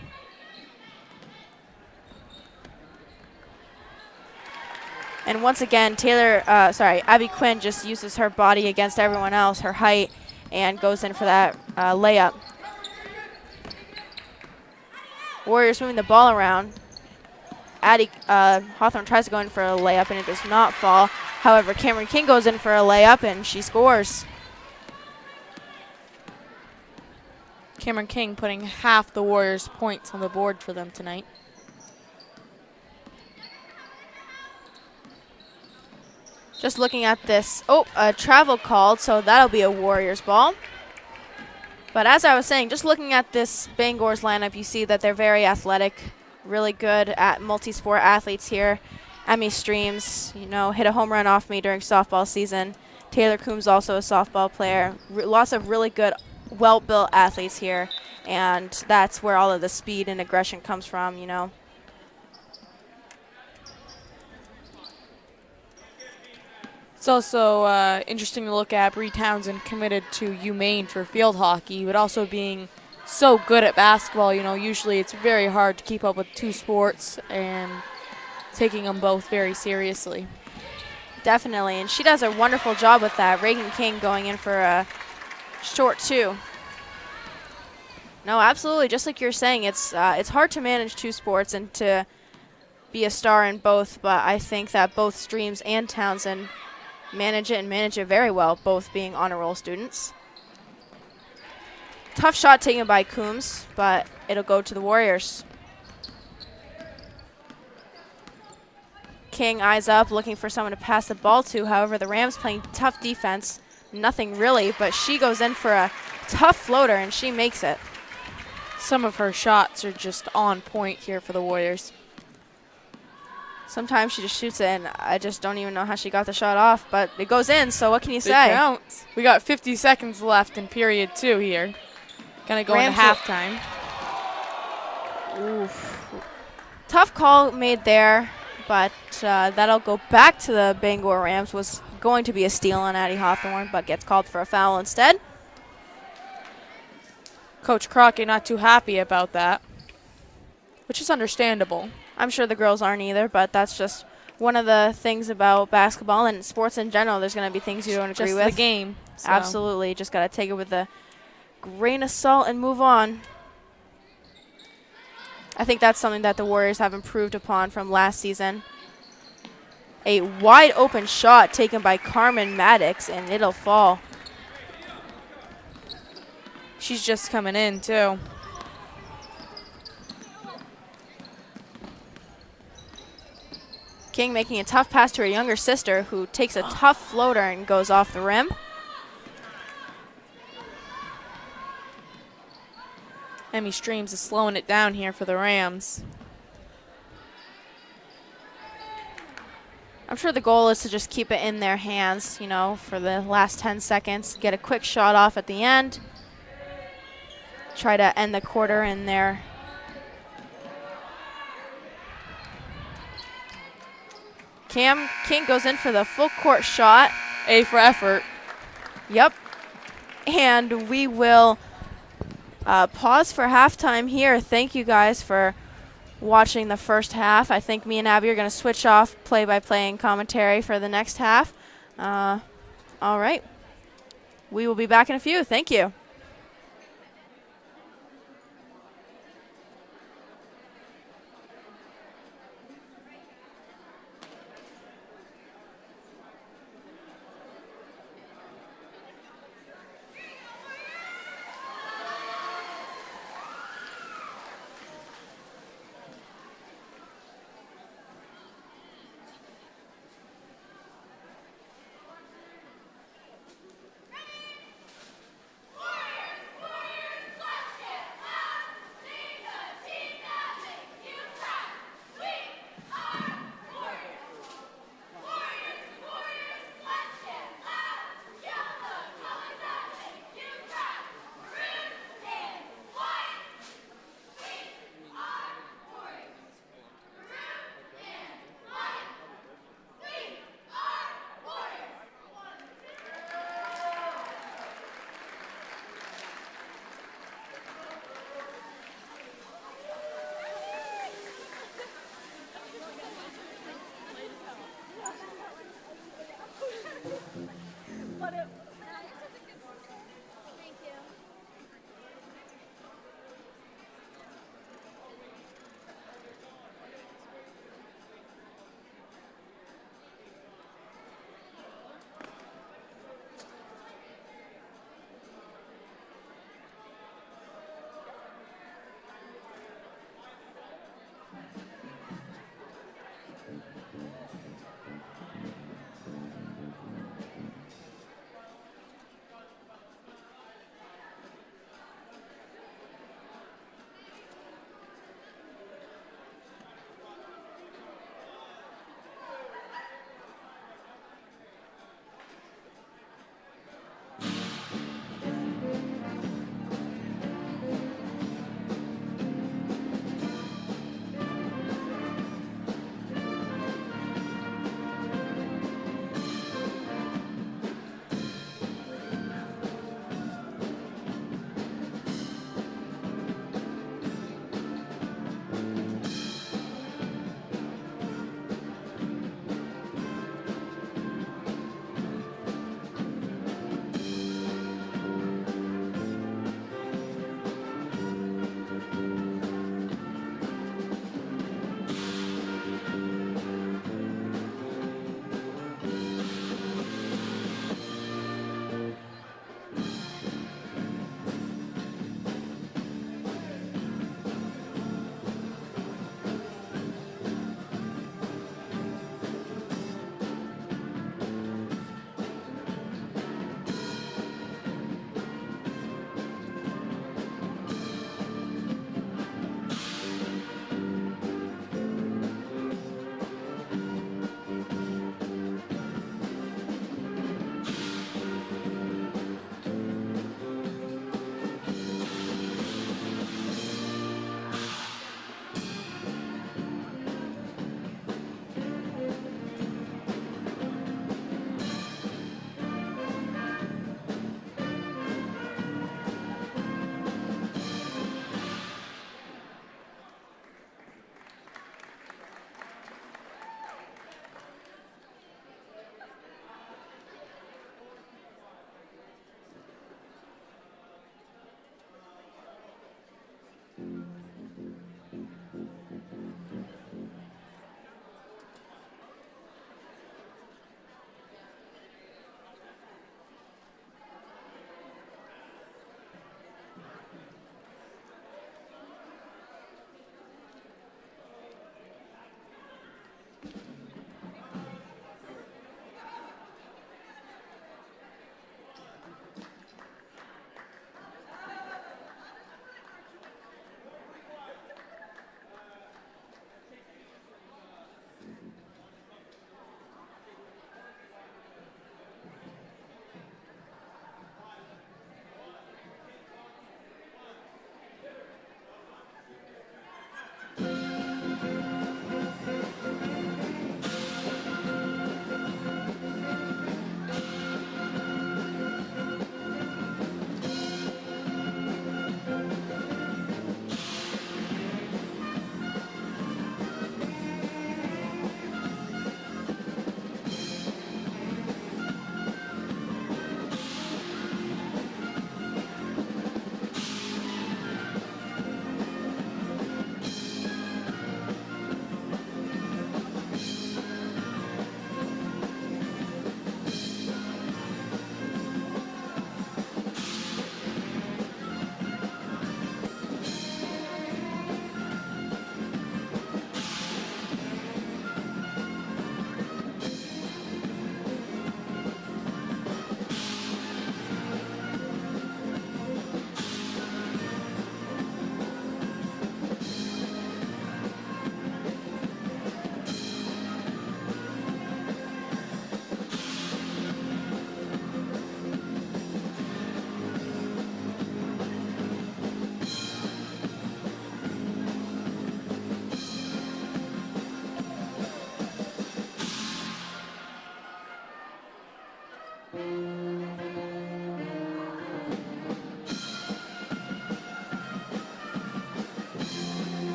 And once again, Abby Quinn just uses her body against everyone else, her height, and goes in for that layup. Warriors moving the ball around. Addie Hawthorne tries to go in for a layup, and it does not fall. However, Cameron King goes in for a layup, and she scores. Cameron King putting half the Warriors' points on the board for them tonight. Just looking at this, a travel called, so that'll be a Warriors ball. But as I was saying, just looking at this Bangor's lineup, you see that they're very athletic, really good at multi-sport athletes here. Emmy Streams, you know, hit a home run off me during softball season. Taylor Coombs also a softball player. Lots of really good, well-built athletes here, and that's where all of the speed and aggression comes from, you know. It's also interesting to look at Bree Townsend committed to UMaine for field hockey, but also being so good at basketball. You know, usually it's very hard to keep up with two sports and taking them both very seriously. Definitely, and she does a wonderful job with that. Reagan King going in for a short 2. No, absolutely, just like you're saying, it's hard to manage two sports and to be a star in both, but I think that both Streams and Townsend manage it very well, both being honor roll students. Tough shot taken by Coombs, but it'll go to the Warriors. King eyes up, looking for someone to pass the ball to. However, the Rams playing tough defense. Nothing really, but she goes in for a tough floater, and she makes it. Some of her shots are just on point here for the Warriors. Sometimes she just shoots it, and I just don't even know how she got the shot off, but it goes in, so what can you It say? counts. We got 50 seconds left in period 2 here. Gonna go into halftime. Oof. Tough call made there, but that'll go back to the Bangor Rams. Was going to be a steal on Addie Hawthorne, but gets called for a foul instead. Coach Crockett not too happy about that, which is understandable. I'm sure the girls aren't either, but that's just one of the things about basketball and sports in general. There's going to be things you don't agree Just with. the game. So. Absolutely. Just got to take it with a grain of salt and move on. I think that's something that the Warriors have improved upon from last season. A wide open shot taken by Carmen Maddox, and it'll fall. She's just coming in, too. King making a tough pass to her younger sister, who takes a tough floater and goes off the rim. Emmy Streams is slowing it down here for the Rams. I'm sure the goal is to just keep it in their hands, you know, for the last 10 seconds. Get a quick shot off at the end. Try to end the quarter in there. Cam King goes in for the full court shot. A for effort. Yep. And we will pause for halftime here. Thank you guys for watching the first half. I think me and Abby are going to switch off play-by-play and commentary for the next half. All right. We will be back in a few. Thank you.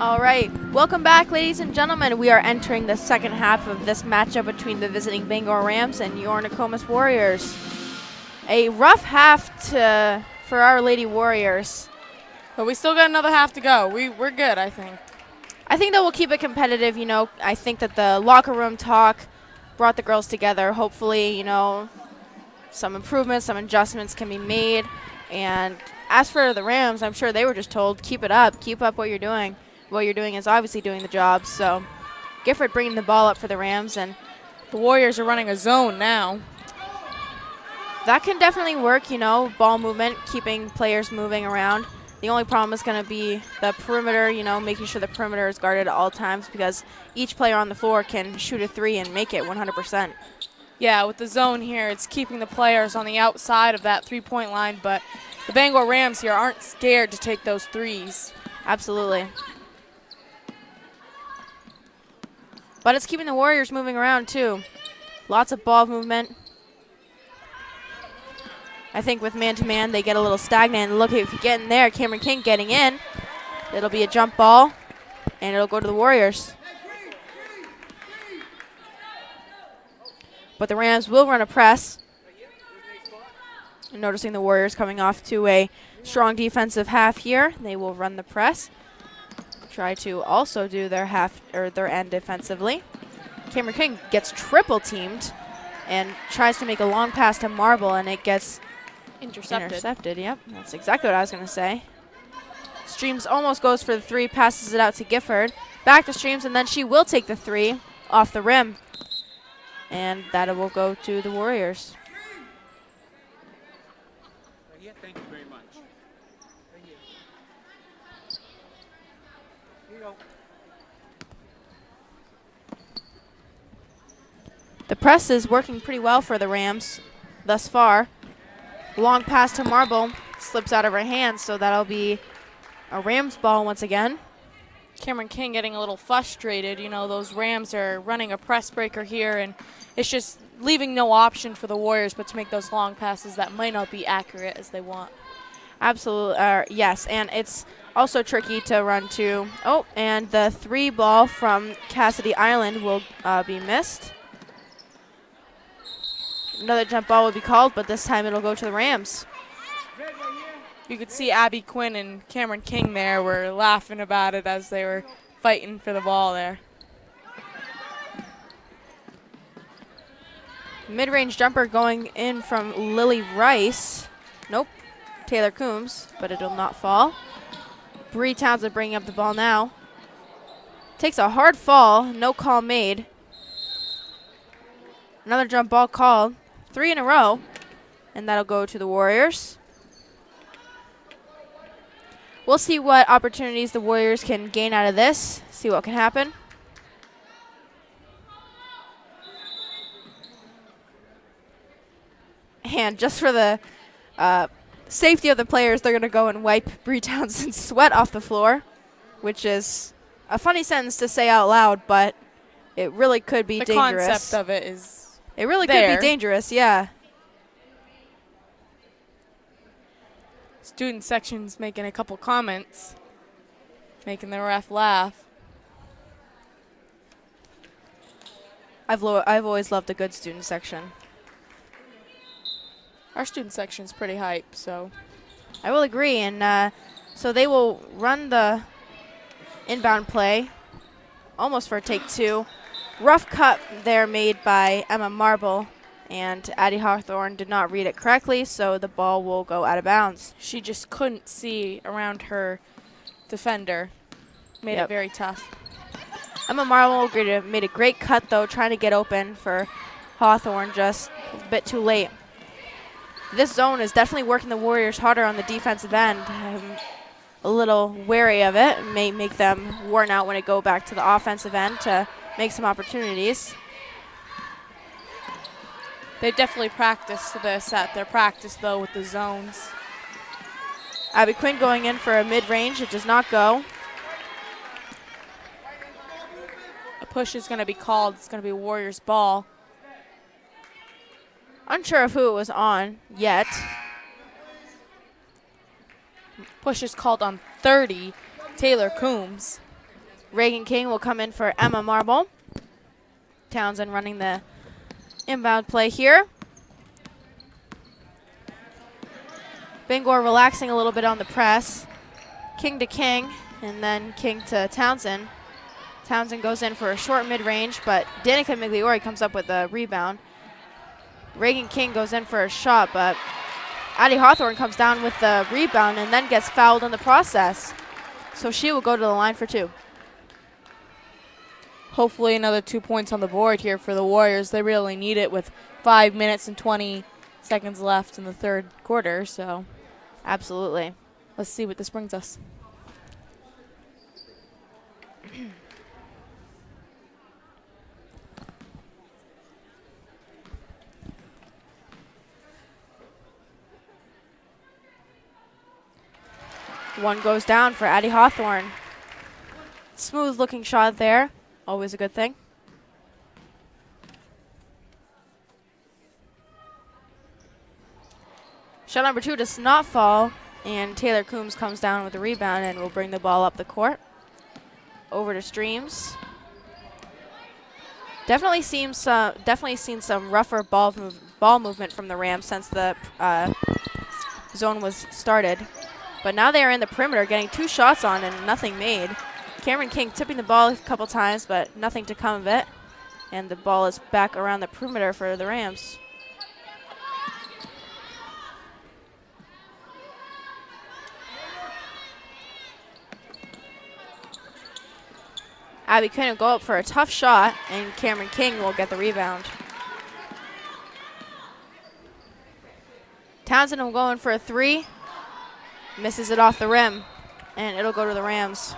All right, welcome back, ladies and gentlemen. We are entering the second half of this matchup between the visiting Bangor Rams and your Nokomis Warriors. A rough half for our Lady Warriors. But we still got another half to go. We're good, I think. I think that we'll keep it competitive. You know, I think that the locker room talk brought the girls together. Hopefully, you know, some improvements, some adjustments can be made. And as for the Rams, I'm sure they were just told, keep it up. Keep up what you're doing. What you're doing is obviously doing the job. So Gifford bringing the ball up for the Rams. And the Warriors are running a zone now. that can definitely work, you know, ball movement, keeping players moving around. The only problem is going to be the perimeter, you know, making sure the perimeter is guarded at all times because each player on the floor can shoot a three and make it 100%. Yeah, with the zone here, it's keeping the players on the outside of that three-point line, but the Bangor Rams here aren't scared to take those threes. Absolutely. But it's keeping the Warriors moving around, too. Lots of ball movement. I think with man-to-man, they get a little stagnant. Look, if you get in there, Cameron King getting in. It'll be a jump ball, and it'll go to the Warriors. But the Rams will run a press. Noticing the Warriors coming off to a strong defensive half here. They will run the press. Try to also do their half or their end defensively. Cameron King gets triple teamed and tries to make a long pass to Marble, and it gets intercepted. Yep, that's exactly what I was going to say. Streams almost goes for the three, passes it out to Gifford. Back to Streams, and then she will take the three off the rim. And that will go to the Warriors. Yeah, thank you very much. Thank you. Here you go. The press is working pretty well for the Rams thus far. Long pass to Marble, slips out of her hands, so that'll be a Rams ball once again. Cameron King getting a little frustrated. You know, those Rams are running a press breaker here, and it's just leaving no option for the Warriors but to make those long passes that might not be accurate as they want. Absolutely, yes, and it's also tricky to run to. Oh, and the three ball from Cassidy Island will be missed. Another jump ball will be called, but this time it'll go to the Rams. You could see Abby Quinn and Cameron King there were laughing about it as they were fighting for the ball there. Mid-range jumper going in from Lily Rice. Nope, Taylor Coombs, but it'll not fall. Bree Townsend bringing up the ball now. Takes a hard fall, no call made. Another jump ball called. 3 in a row, and that'll go to the Warriors. We'll see what opportunities the Warriors can gain out of this, see what can happen. And just for the safety of the players, they're going to go and wipe Bree Townsend's sweat off the floor, which is a funny sentence to say out loud, but it really could be dangerous. The concept of it is it really there. could be dangerous, yeah. Student section's making a couple comments, making the ref laugh. I've always loved a good student section. Our student section's pretty hype, so. I will agree, and so they will run the inbound play, almost for take two. Rough cut there made by Emma Marble, and Addie Hawthorne did not read it correctly, so the ball will go out of bounds. She just couldn't see around her defender. Made it very tough. Emma Marble made a great cut, though, trying to get open for Hawthorne, just a bit too late. This zone is definitely working the Warriors harder on the defensive end. I'm a little wary of it. It may make them worn out when it go back to the offensive end to make some opportunities. They definitely practiced this at their practice, though, with the zones. Abby Quinn going in for a mid-range. It does not go. A push is going to be called. It's going to be Warriors ball. Unsure of who it was on yet. Push is called on 30, Taylor Coombs. Reagan King will come in for Emma Marble. Townsend running the inbound play here. Bangor relaxing a little bit on the press. King to King, and then King to Townsend. Townsend goes in for a short mid-range, but Danica Migliori comes up with a rebound. Reagan King goes in for a shot, but Addie Hawthorne comes down with the rebound and then gets fouled in the process. So she will go to the line for 2. Hopefully another 2 points on the board here for the Warriors. They really need it with 5 minutes and 20 seconds left in the third quarter, so absolutely. Let's see what this brings us. One goes down for Addie Hawthorne. Smooth looking shot there. Always a good thing. Shot number 2 does not fall, and Taylor Coombs comes down with the rebound and will bring the ball up the court. Over to Streams. Definitely seen some rougher ball movement from the Rams since the zone was started. But now they are in the perimeter, getting 2 shots on and nothing made. Cameron King tipping the ball a couple times, but nothing to come of it. And the ball is back around the perimeter for the Rams. Abby Quinn will go up for a tough shot, and Cameron King will get the rebound. Townsend will go in for a 3. Misses it off the rim, and it'll go to the Rams.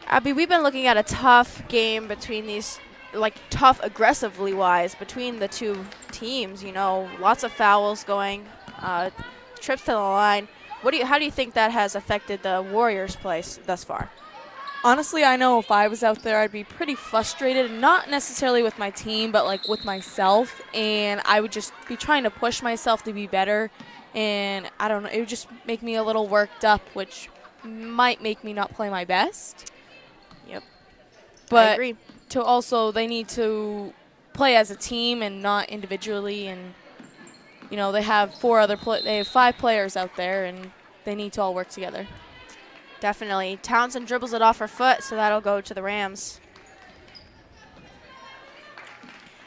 Abby, we've been looking at a tough game between these, like tough aggressively wise, between the two teams. You know, lots of fouls going, trips to the line. How do you think that has affected the Warriors' play thus far? Honestly, I know if I was out there, I'd be pretty frustrated, not necessarily with my team, but like with myself, and I would just be trying to push myself to be better, and I don't know, it would just make me a little worked up, which might make me not play my best. Yep. But I agree. They need to play as a team and not individually, and you know, they have 5 players out there, and they need to all work together. Definitely. Townsend dribbles it off her foot, so that'll go to the Rams.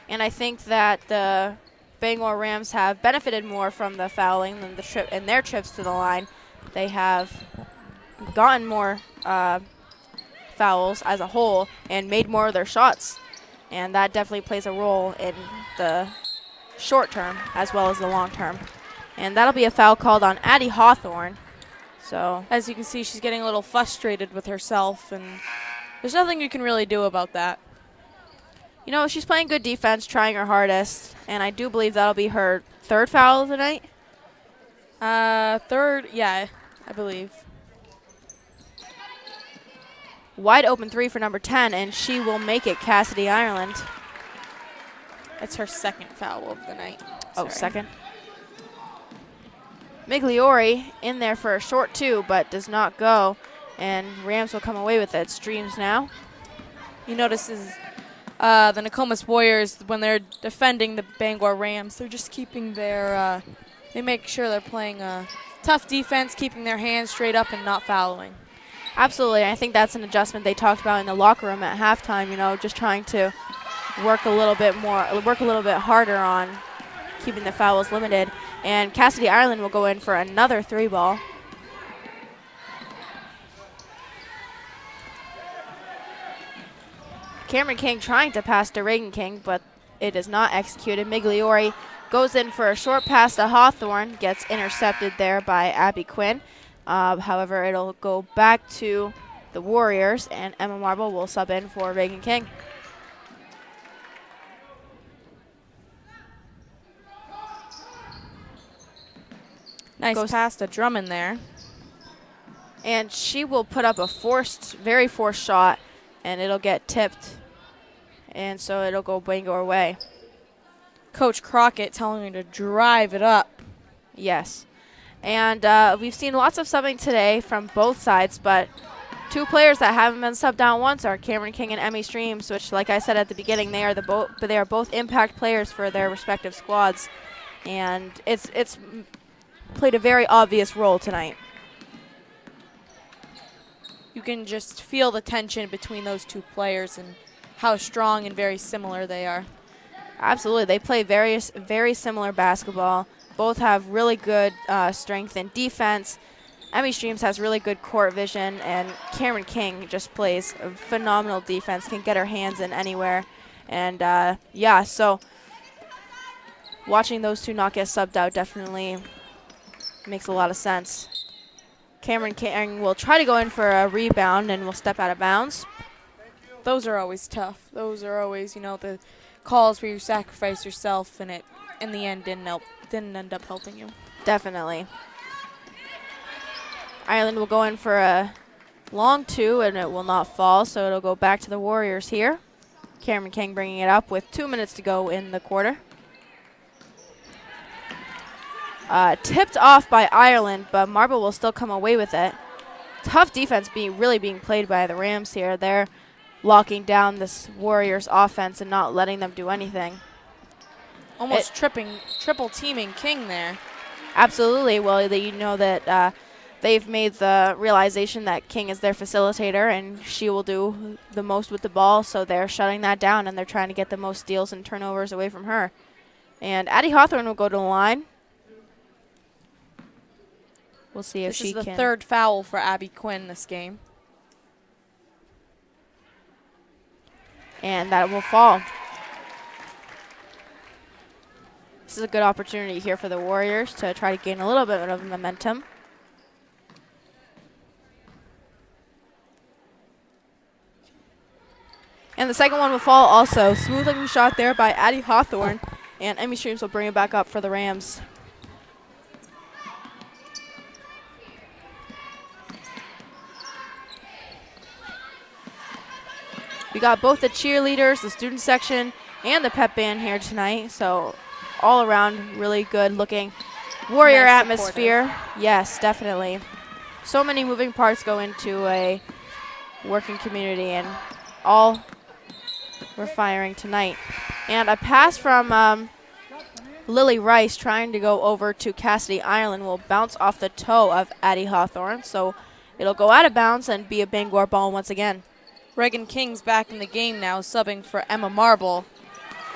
And I think that the Bangor Rams have benefited more from the fouling than their trips to the line. They have gotten more fouls as a whole and made more of their shots. And that definitely plays a role in the short term as well as the long term. And that'll be a foul called on Addie Hawthorne. So, as you can see, she's getting a little frustrated with herself, and there's nothing you can really do about that. You know, she's playing good defense, trying her hardest, and I do believe that'll be her 3rd foul of the night. 3rd, yeah, I believe. Wide open 3 for number 10, and she will make it, Cassidy Ireland. It's her 2nd foul of the night. Oh, 2nd. Migliori in there for a short 2, but does not go, and Rams will come away with it. Streams now. You notice is the Nokomis Warriors, when they're defending the Bangor Rams, they're just keeping their, they make sure they're playing a tough defense, keeping their hands straight up and not fouling. Absolutely. I think that's an adjustment they talked about in the locker room at halftime, you know, just trying to work a little bit harder on keeping the fouls limited. And Cassidy Ireland will go in for another 3 ball. Cameron King trying to pass to Reagan King, but it is not executed. Migliori goes in for a short pass to Hawthorne, gets intercepted there by Abby Quinn. However, it'll go back to the Warriors, and Emma Marble will sub in for Reagan King. Nice pass to Drummond there. And she will put up a very forced shot, and it'll get tipped. And so it'll go Bangor way. Coach Crockett telling me to drive it up. Yes. And we've seen lots of subbing today from both sides, but Two players that haven't been subbed out once are Cameron King and Emmy Streams, which, like I said at the beginning, they are both impact players for their respective squads, and it's played a very obvious role tonight. You can just feel the tension between those two players and how strong and very similar they are. Absolutely, they play very similar basketball. Both have really good strength and defense. Emmy Streams has really good court vision, and Cameron King just plays a phenomenal defense, can get her hands in anywhere. And yeah, so watching those two not get subbed out definitely makes a lot of sense. Cameron King will try to go in for a rebound and will step out of bounds. Those are always tough. Those are always, you know, the calls where you sacrifice yourself and it, in the end, didn't end up helping you. Definitely. Ireland will go in for a long two, and it will not fall, so it'll go back to the Warriors here. Cameron King bringing it up with 2 minutes to go in the quarter. Tipped off by Ireland, but Marble will still come away with it. Tough defense really being played by the Rams here. They're locking down this Warriors offense and not letting them do anything. Almost triple teaming King there. Absolutely. Well, you know that they've made the realization that King is their facilitator and she will do the most with the ball, so they're shutting that down and they're trying to get the most steals and turnovers away from her. And Addie Hawthorne will go to the line. We'll see if she can. This is the third foul for Abby Quinn this game. And that will fall. This is a good opportunity here for the Warriors to try to gain a little bit of momentum. And the second one will fall also. Smooth looking shot there by Addie Hawthorne. And Emmy Streams will bring it back up for the Rams. We got both the cheerleaders, the student section, and the pep band here tonight. So all around really good looking Warrior Nice atmosphere. supportive. Yes, definitely. So many moving parts go into a working community, and all we're firing tonight. And a pass from Lily Rice trying to go over to Cassidy Ireland will bounce off the toe of Addie Hawthorne. So it'll go out of bounds and be a Bangor ball once again. Reagan King's back in the game now, subbing for Emma Marble.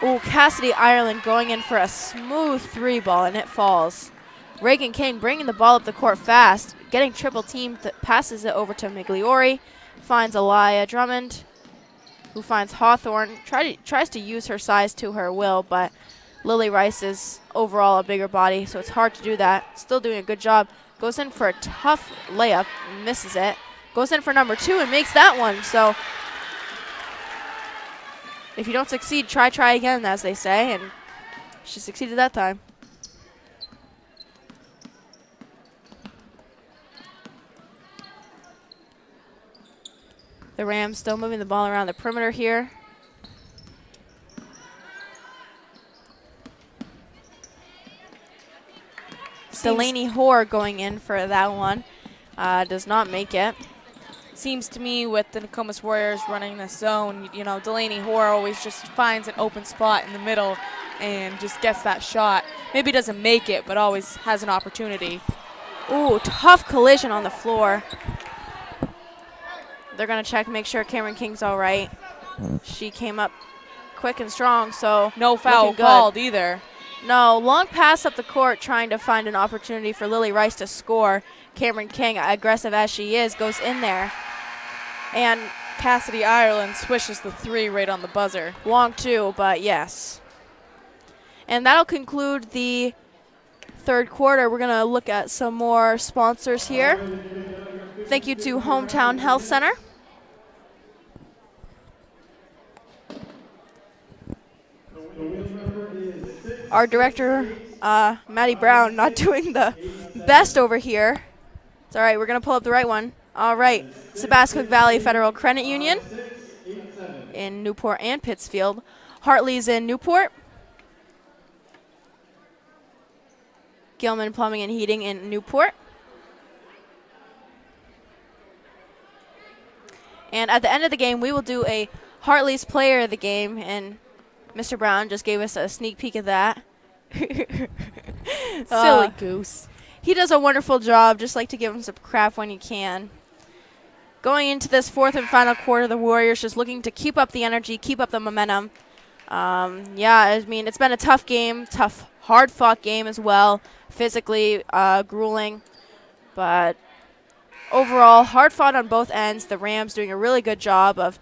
Ooh, Cassidy Ireland going in for a smooth three ball, and it falls. Reagan King bringing the ball up the court fast, getting triple teamed, passes it over to Migliori, finds Elia Drummond, who finds Hawthorne, tries to use her size to her will, but Lily Rice is overall a bigger body, so it's hard to do that. Still doing a good job. Goes in for a tough layup, misses it. Goes in for number two and makes that one. So if you don't succeed, try again, as they say, and she succeeded that time. The Rams still moving the ball around the perimeter here. Delaney Hoare going in for that one. Does not make it. Seems to me with the Nokomis Warriors running the zone, you know, Delaney Hoare always just finds an open spot in the middle and just gets that shot. Maybe doesn't make it, but always has an opportunity. Ooh, tough collision on the floor. They're going to check, make sure Cameron King's all right. She came up quick and strong, so no foul called either. No, long pass up the court trying to find an opportunity for Lily Rice to score. Cameron King, aggressive as she is, goes in there. And Cassidy Ireland swishes the three right on the buzzer. Long two, but yes. And that'll conclude the third quarter. We're going to look at some more sponsors here. Thank you to Hometown Health Center. Our director, Maddie Brown, not doing the best over here. It's all right, we're going to pull up the right one. All right, Sebascook Valley Federal Credit Union in Newport and Pittsfield. Hartley's in Newport. Gilman Plumbing and Heating in Newport. And at the end of the game, we will do a Hartley's Player of the Game, and Mr. Brown just gave us a sneak peek of that. Silly goose. He does a wonderful job. Just like to give him some crap when you can. Going into this fourth and final quarter, the Warriors just looking to keep up the energy, keep up the momentum. Yeah, I mean, it's been a tough game, tough, hard-fought game as well, physically grueling. But overall, hard-fought on both ends. The Rams doing a really good job of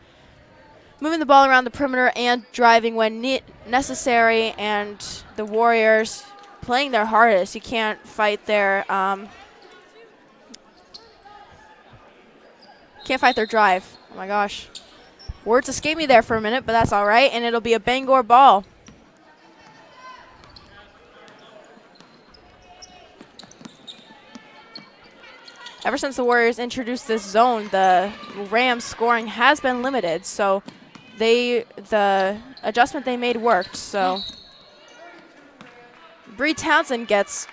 moving the ball around the perimeter and driving when necessary, and the Warriors playing their hardest. You can't fight their drive. Oh my gosh. Words escaped me there for a minute, but that's all right, and it'll be a Bangor ball. Ever since the Warriors introduced this zone, the Rams scoring has been limited, so the adjustment they made worked. So Bree Townsend gets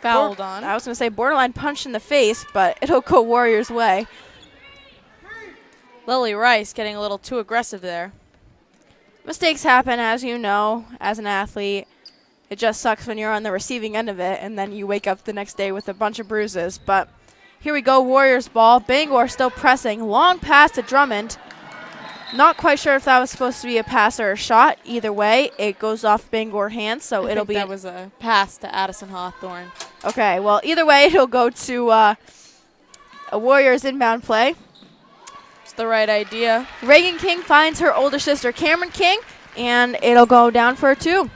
Fouled on. I was going to say borderline punch in the face, but it'll go Warriors' way. Lily Rice getting a little too aggressive there. Mistakes happen, as you know, as an athlete. It just sucks when you're on the receiving end of it, and then you wake up the next day with a bunch of bruises. But here we go, Warriors ball. Bangor still pressing. Long pass to Drummond. Not quite sure if that was supposed to be a pass or a shot. Either way, it goes off Bangor hands, so it'll be. That was a pass to Addison Hawthorne. Okay, well, either way, it'll go to a Warriors inbound play. It's the right idea. Reagan King finds her older sister, Cameron King, and it'll go down for a 2.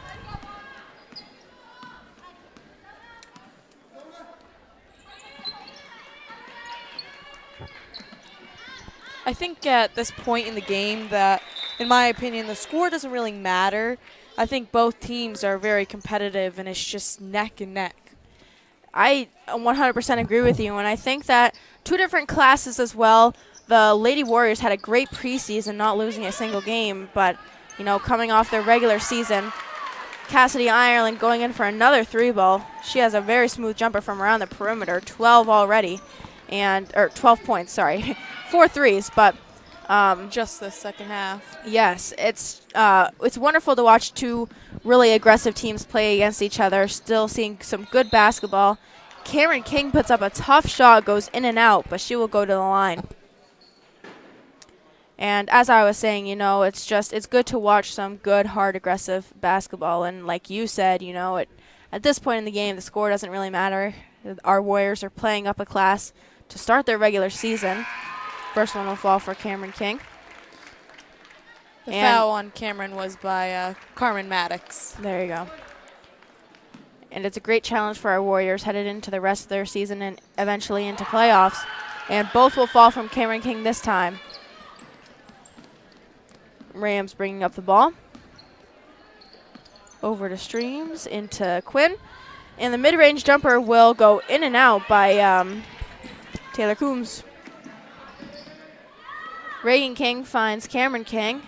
I think at this point in the game that, in my opinion, the score doesn't really matter. I think both teams are very competitive, and it's just neck and neck. I 100% agree with you, and I think that two different classes as well. The Lady Warriors had a great preseason, not losing a single game, but, you know, coming off their regular season, Cassidy Ireland going in for another 3-ball. She has a very smooth jumper from around the perimeter, 12 already, or 12 points, sorry. 4 threes, but just the second half. Yes, it's wonderful to watch two really aggressive teams play against each other. Still seeing some good basketball. Cameron King puts up a tough shot, goes in and out, but she will go to the line. And as I was saying, you know, it's good to watch some good, hard, aggressive basketball. And like you said, you know, at this point in the game, the score doesn't really matter. Our Warriors are playing up a class to start their regular season. First one will fall for Cameron King. The foul on Cameron was by Carmen Maddox. There you go. And it's a great challenge for our Warriors headed into the rest of their season and eventually into playoffs. And both will fall from Cameron King this time. Rams bringing up the ball. Over to Streams, into Quinn. And the mid-range jumper will go in and out by Taylor Coombs. Reagan King finds Cameron King.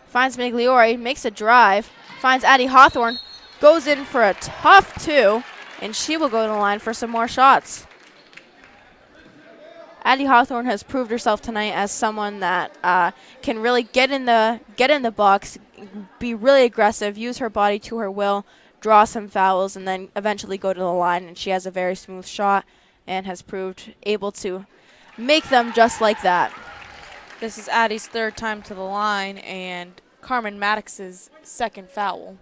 Finds Migliori, makes a drive. Finds Addie Hawthorne, goes in for a tough 2, and she will go to the line for some more shots. Addie Hawthorne has proved herself tonight as someone that can really get in the box, be really aggressive, use her body to her will, draw some fouls, and then eventually go to the line. And she has a very smooth shot and has proved able to make them just like that. This is Addie's 3rd time to the line and Carmen Maddox's 2nd foul.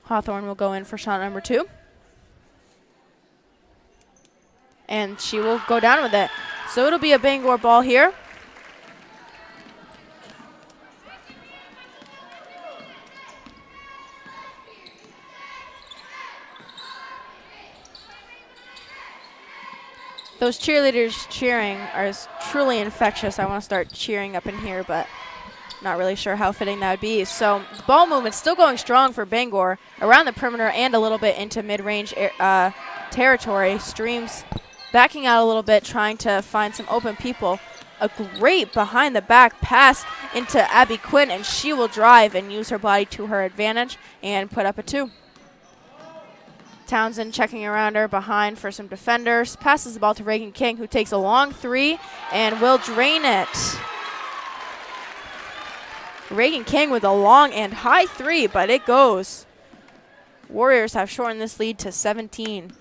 Hawthorne will go in for shot number 2. And she will go down with it. So it'll be a Bangor ball here. Those cheerleaders cheering are truly infectious. I want to start cheering up in here, but not really sure how fitting that would be. So the ball movement still going strong for Bangor around the perimeter and a little bit into mid-range territory. Streams backing out a little bit, trying to find some open people. A great behind-the-back pass into Abby Quinn, and she will drive and use her body to her advantage and put up a 2. Townsend checking around her behind for some defenders. Passes the ball to Reagan King, who takes a long three and will drain it. Reagan King with a long and high three, but it goes. Warriors have shortened this lead to 17.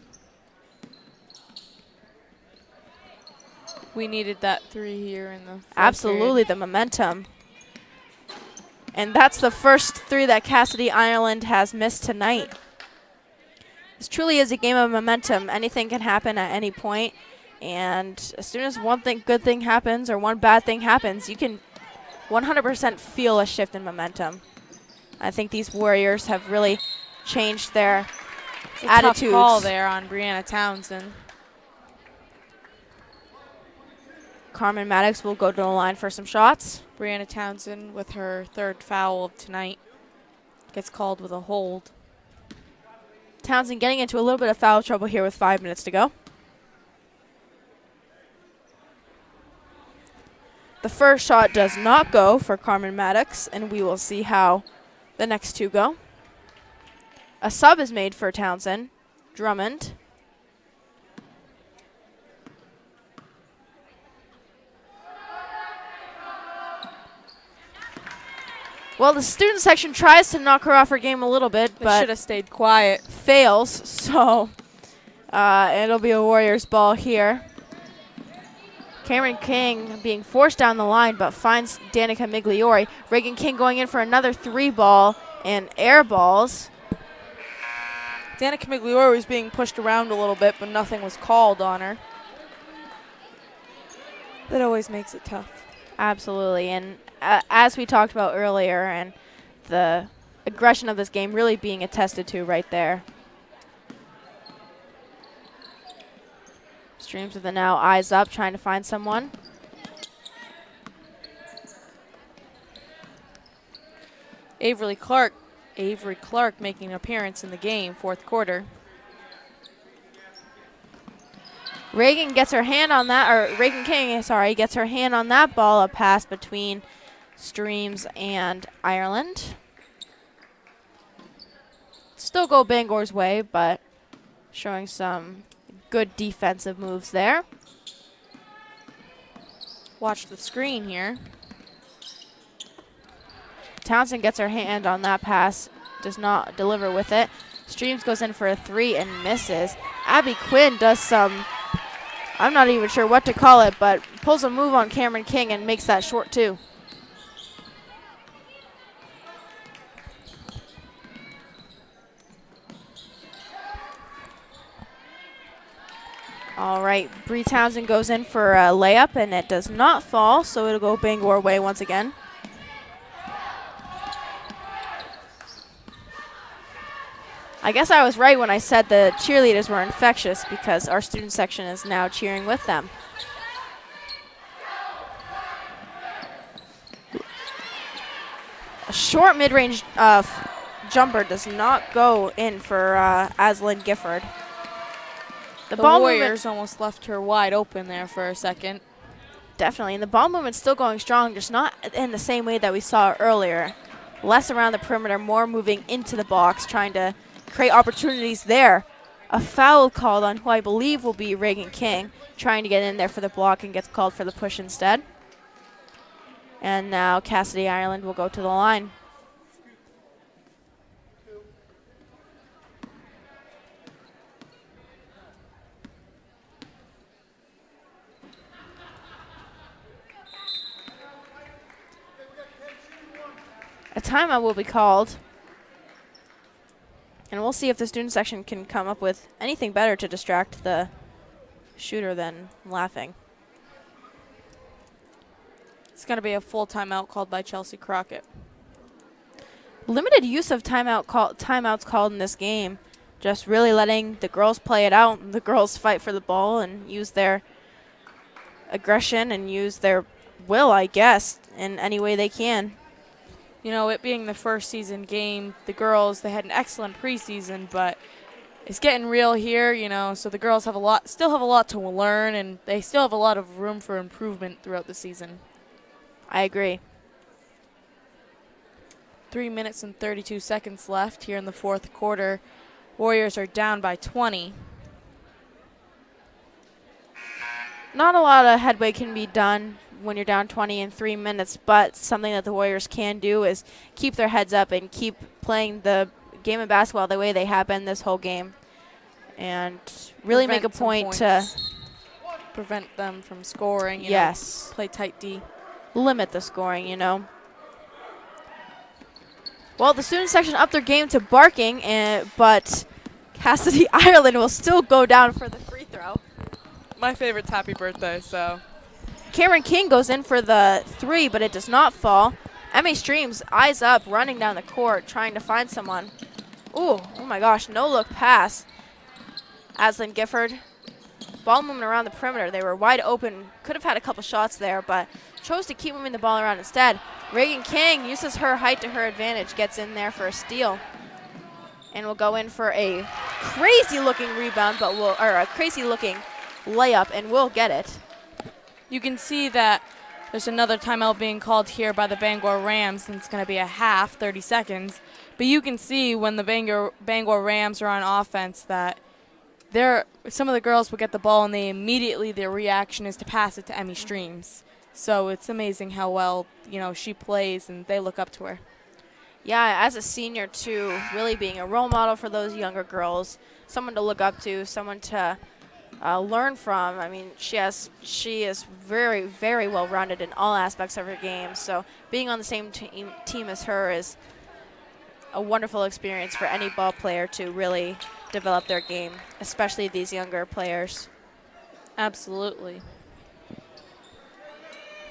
We needed that three here in the fourth Absolutely, period. the momentum. And that's the first three that Cassidy Ireland has missed tonight. This truly is a game of momentum. Anything can happen at any point. And as soon as one good thing happens or one bad thing happens, you can 100% feel a shift in momentum. I think these Warriors have really changed their It's a attitudes. tough call there on Brianna Townsend. Carmen Maddox will go to the line for some shots. Brianna Townsend with her third foul of tonight gets called with a hold. Townsend getting into a little bit of foul trouble here with 5 minutes to go. The first shot does not go for Carmen Maddox, and we will see how the next two go. A sub is made for Townsend. Drummond. Well, the student section tries to knock her off her game a little bit, They but should have stayed quiet. fails, so it'll be a Warriors ball here. Cameron King being forced down the line, but finds Danica Migliori. Reagan King going in for another three ball and air balls. Danica Migliori was being pushed around a little bit, but nothing was called on her. That always makes it tough. Absolutely, and as we talked about earlier, and the aggression of this game really being attested to right there. Streams with the now eyes up, trying to find someone. Avery Clark making an appearance in the game, fourth quarter. Reagan gets her hand on that, or Reagan King, sorry, gets her hand on that ball, a pass between Streams and Ireland. Still go Bangor's way, but showing some good defensive moves there. Watch the screen here. Townsend gets her hand on that pass, does not deliver with it. Streams goes in for a three and misses. Abby Quinn does some, I'm not even sure what to call it, but pulls a move on Cameron King and makes that short two. All right, Bree Townsend goes in for a layup, and it does not fall, so it'll go Bangor way once again. I guess I was right when I said the cheerleaders were infectious, because our student section is now cheering with them. A short mid-range jumper does not go in for Aslan Gifford. The ball Warriors almost left her wide open there for a second. Definitely, and the ball movement's still going strong, just not in the same way that we saw earlier. Less around the perimeter, more moving into the box, trying to create opportunities there. A foul called on who I believe will be Reagan King, trying to get in there for the block and gets called for the push instead. And now Cassidy Ireland will go to the line. A timeout will be called. And we'll see if the student section can come up with anything better to distract the shooter than laughing. It's going to be a full timeout called by Chelsea Crockett. Limited use of timeouts called in this game. Just really letting the girls play it out, the girls fight for the ball and use their aggression and use their will, I guess, in any way they can. You know, it being the first season game, the girls, they had an excellent preseason, but it's getting real here, you know, so the girls still have a lot to learn, and they still have a lot of room for improvement throughout the season. I agree. 3 minutes and 32 seconds left here in the fourth quarter. Warriors are down by 20. Not a lot of headway can be done when you're down 20 in 3 minutes, but something that the Warriors can do is keep their heads up and keep playing the game of basketball the way they have been this whole game. And really make a point to prevent them from scoring. Yes. Play tight D. Limit the scoring, you know. Well, the student section upped their game to barking, but Cassidy Ireland will still go down for the free throw. My favorite's happy birthday, so. Cameron King goes in for the 3, but it does not fall. Emmy Streams, eyes up, running down the court, trying to find someone. Ooh, oh my gosh, no look pass. Aslan Gifford, ball moving around the perimeter. They were wide open, could have had a couple shots there, but chose to keep moving the ball around instead. Reagan King uses her height to her advantage, gets in there for a steal, and will go in for a crazy-looking rebound, or a crazy-looking layup, and will get it. You can see that there's another timeout being called here by the Bangor Rams, and it's going to be a half, 30 seconds. But you can see when the Bangor Rams are on offense that some of the girls will get the ball, and their reaction is to pass it to Emmy Streams. So it's amazing how well, she plays, and they look up to her. Yeah, as a senior, too, really being a role model for those younger girls, someone to look up to, someone to learn from. I mean, she is very, very well-rounded in all aspects of her game. So being on the same team as her is a wonderful experience for any ball player to really develop their game, especially these younger players. Absolutely.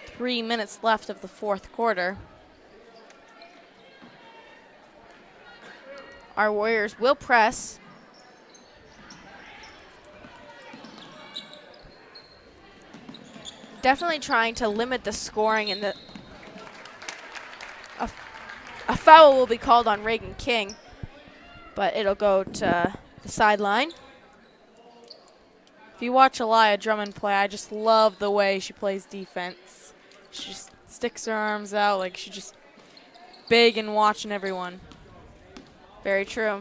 3 minutes left of the fourth quarter. Our Warriors will press. Definitely trying to limit the scoring, and a foul will be called on Reagan King, but it'll go to the sideline. If you watch Elia Drummond play, I just love the way she plays defense. She just sticks her arms out like she's just big and watching everyone. Very true.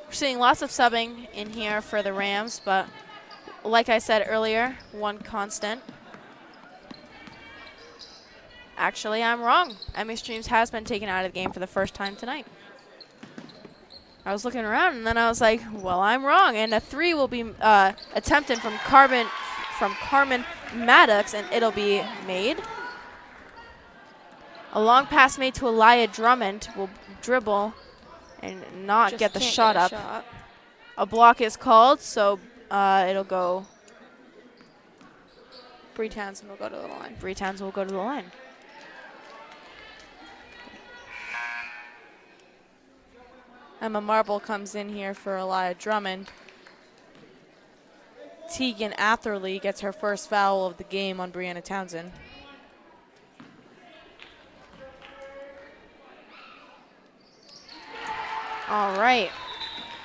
We're seeing lots of subbing in here for the Rams, but like I said earlier, one constant. Actually, I'm wrong. Emmy Streams has been taken out of the game for the first time tonight. I was looking around, and then I was like, well, I'm wrong. And a 3 will be attempted from Carmen Maddox, and it'll be made. A long pass made to Elia Drummond will dribble and not get the shot up. A block is called, so it'll go. Bree Townsend will go to the line. Bree Townsend will go to the line. Emma Marble comes in here for Elia Drummond. Tegan Atherley gets her first foul of the game on Brianna Townsend. All right.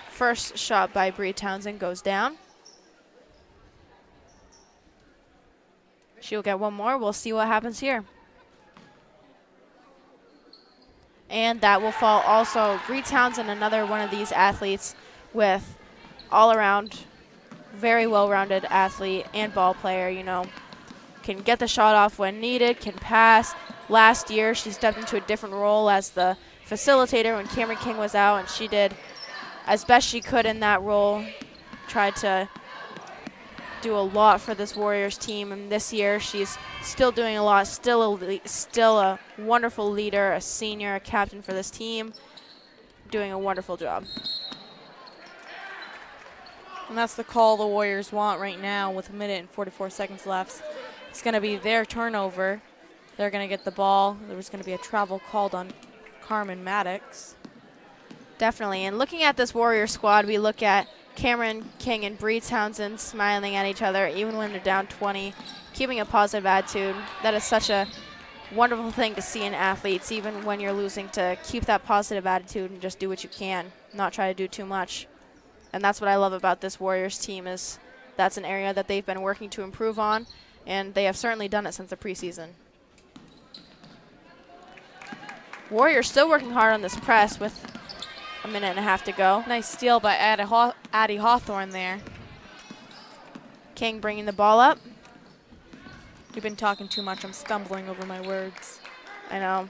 First shot by Bree Townsend goes down. She'll get one more. We'll see what happens here. And that will fall also. Bree Townsend, another one of these athletes with all-around, very well-rounded athlete and ball player, can get the shot off when needed, can pass. Last year, she stepped into a different role as the facilitator when Cameron King was out, and she did as best she could in that role, tried to do a lot for this Warriors team, and this year she's still doing a lot, still a wonderful leader, a senior, a captain for this team, doing a wonderful job. And that's the call the Warriors want right now with 1 minute and 44 seconds left. It's going to be their turnover. They're going to get the ball. There was going to be a travel called on Carmen Maddox. Definitely, and looking at this Warrior squad, we look at Cameron King and Bree Townsend smiling at each other even when they're down 20, keeping a positive attitude. That is such a wonderful thing to see in athletes, even when you're losing, to keep that positive attitude and just do what you can, not try to do too much. And that's what I love about this Warriors team, is that's an area that they've been working to improve on, and they have certainly done it since the preseason. Warriors still working hard on this press with a minute and a half to go. Nice steal by Addie Hawthorne there. King bringing the ball up. You've been talking too much. I'm stumbling over my words. I know.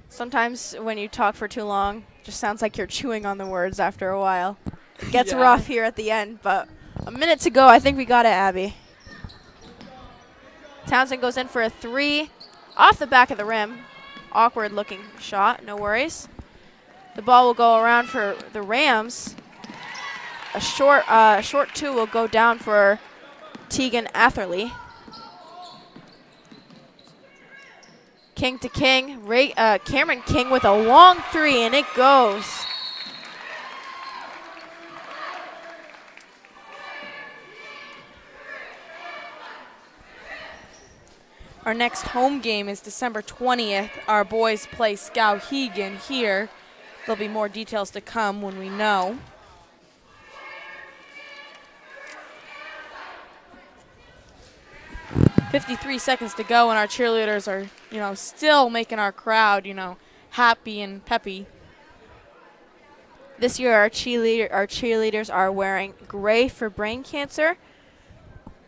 Sometimes when you talk for too long, it just sounds like you're chewing on the words after a while. It gets rough here at the end, but a minute to go. I think we got it, Abby. Townsend goes in for a 3 off the back of the rim. Awkward looking shot, no worries. The ball will go around for the Rams. A short 2 will go down for Tegan Atherley. King to King. Cameron King with a long 3, and it goes. Our next home game is December 20th. Our boys play Skowhegan here. There'll be more details to come when we know. "53 seconds to go, and our cheerleaders are, still making our crowd, happy and peppy. This year, our cheerleaders are wearing gray for brain cancer,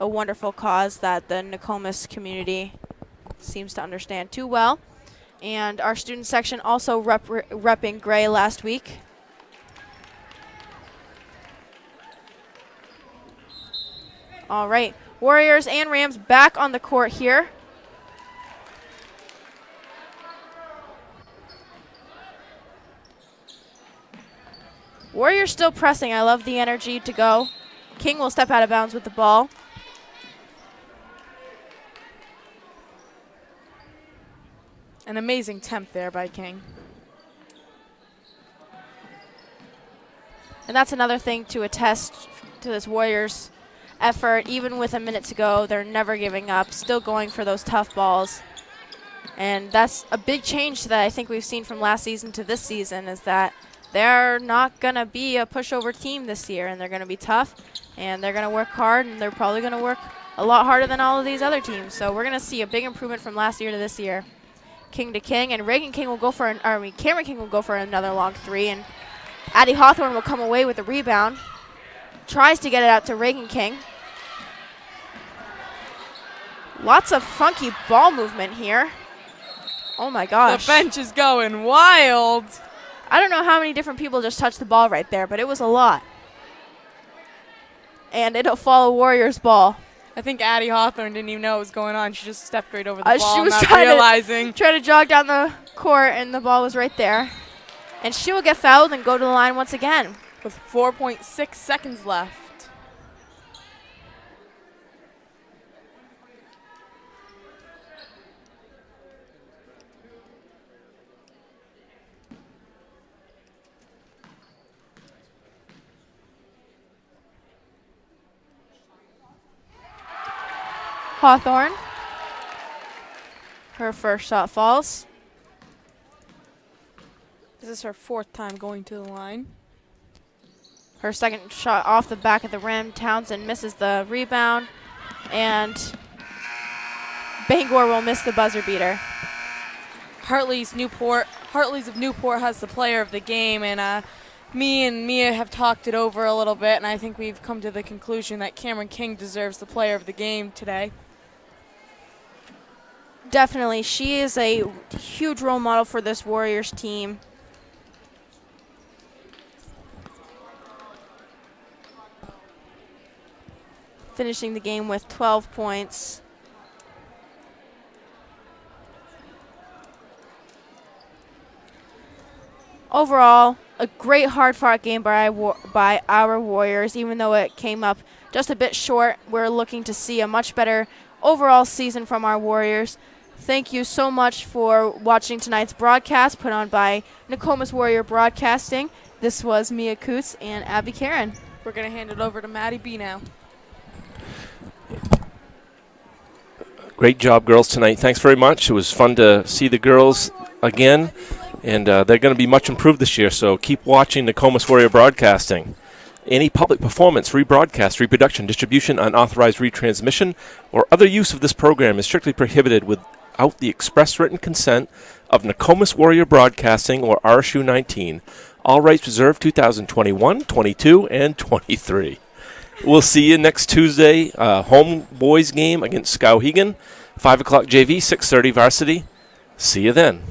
a wonderful cause that the Nokomis community seems to understand too well. And our student section also repping gray last week. All right, Warriors and Rams back on the court here. Warriors still pressing. I love the energy to go. King will step out of bounds with the ball. An amazing temp there by King. And that's another thing to attest to this Warriors effort. Even with a minute to go, they're never giving up, still going for those tough balls. And that's a big change that I think we've seen from last season to this season, is that they're not going to be a pushover team this year, and they're going to be tough, and they're going to work hard, and they're probably going to work a lot harder than all of these other teams. So we're going to see a big improvement from last year to this year. King to King, and Cameron King will go for another long 3, and Addie Hawthorne will come away with the rebound. Tries to get it out to Reagan King. Lots of funky ball movement here. Oh my gosh. The bench is going wild. I don't know how many different people just touched the ball right there, but it was a lot. And it'll fall a Warriors ball. I think Addie Hawthorne didn't even know what was going on. She just stepped right over the ball, she was not trying realizing. Trying to jog down the court, and the ball was right there. And she will get fouled and go to the line once again. With 4.6 seconds left. Hawthorne. Her first shot falls. This is her 4th time going to the line. Her second shot off the back of the rim. Townsend misses the rebound, and Bangor will miss the buzzer beater. Hartley's of Newport has the player of the game, and me and Mia have talked it over a little bit, and I think we've come to the conclusion that Cameron King deserves the player of the game today. Definitely. She is a huge role model for this Warriors team. Finishing the game with 12 points. Overall, a great hard-fought game by our Warriors. Even though it came up just a bit short, we're looking to see a much better overall season from our Warriors. Thank you so much for watching tonight's broadcast put on by Nokomis Warrior Broadcasting. This was Mia Coots and Abby Karen. We're going to hand it over to Maddie B now. Great job, girls, tonight. Thanks very much. It was fun to see the girls again, and they're going to be much improved this year, so keep watching Nokomis Warrior Broadcasting. Any public performance, rebroadcast, reproduction, distribution, unauthorized retransmission, or other use of this program is strictly prohibited without the express written consent of Nokomis Warrior Broadcasting, or RSU 19. All rights reserved 2021, 22, and 23. We'll see you next Tuesday, home boys game against Skowhegan, 5 o'clock JV, 6:30 varsity. See you then.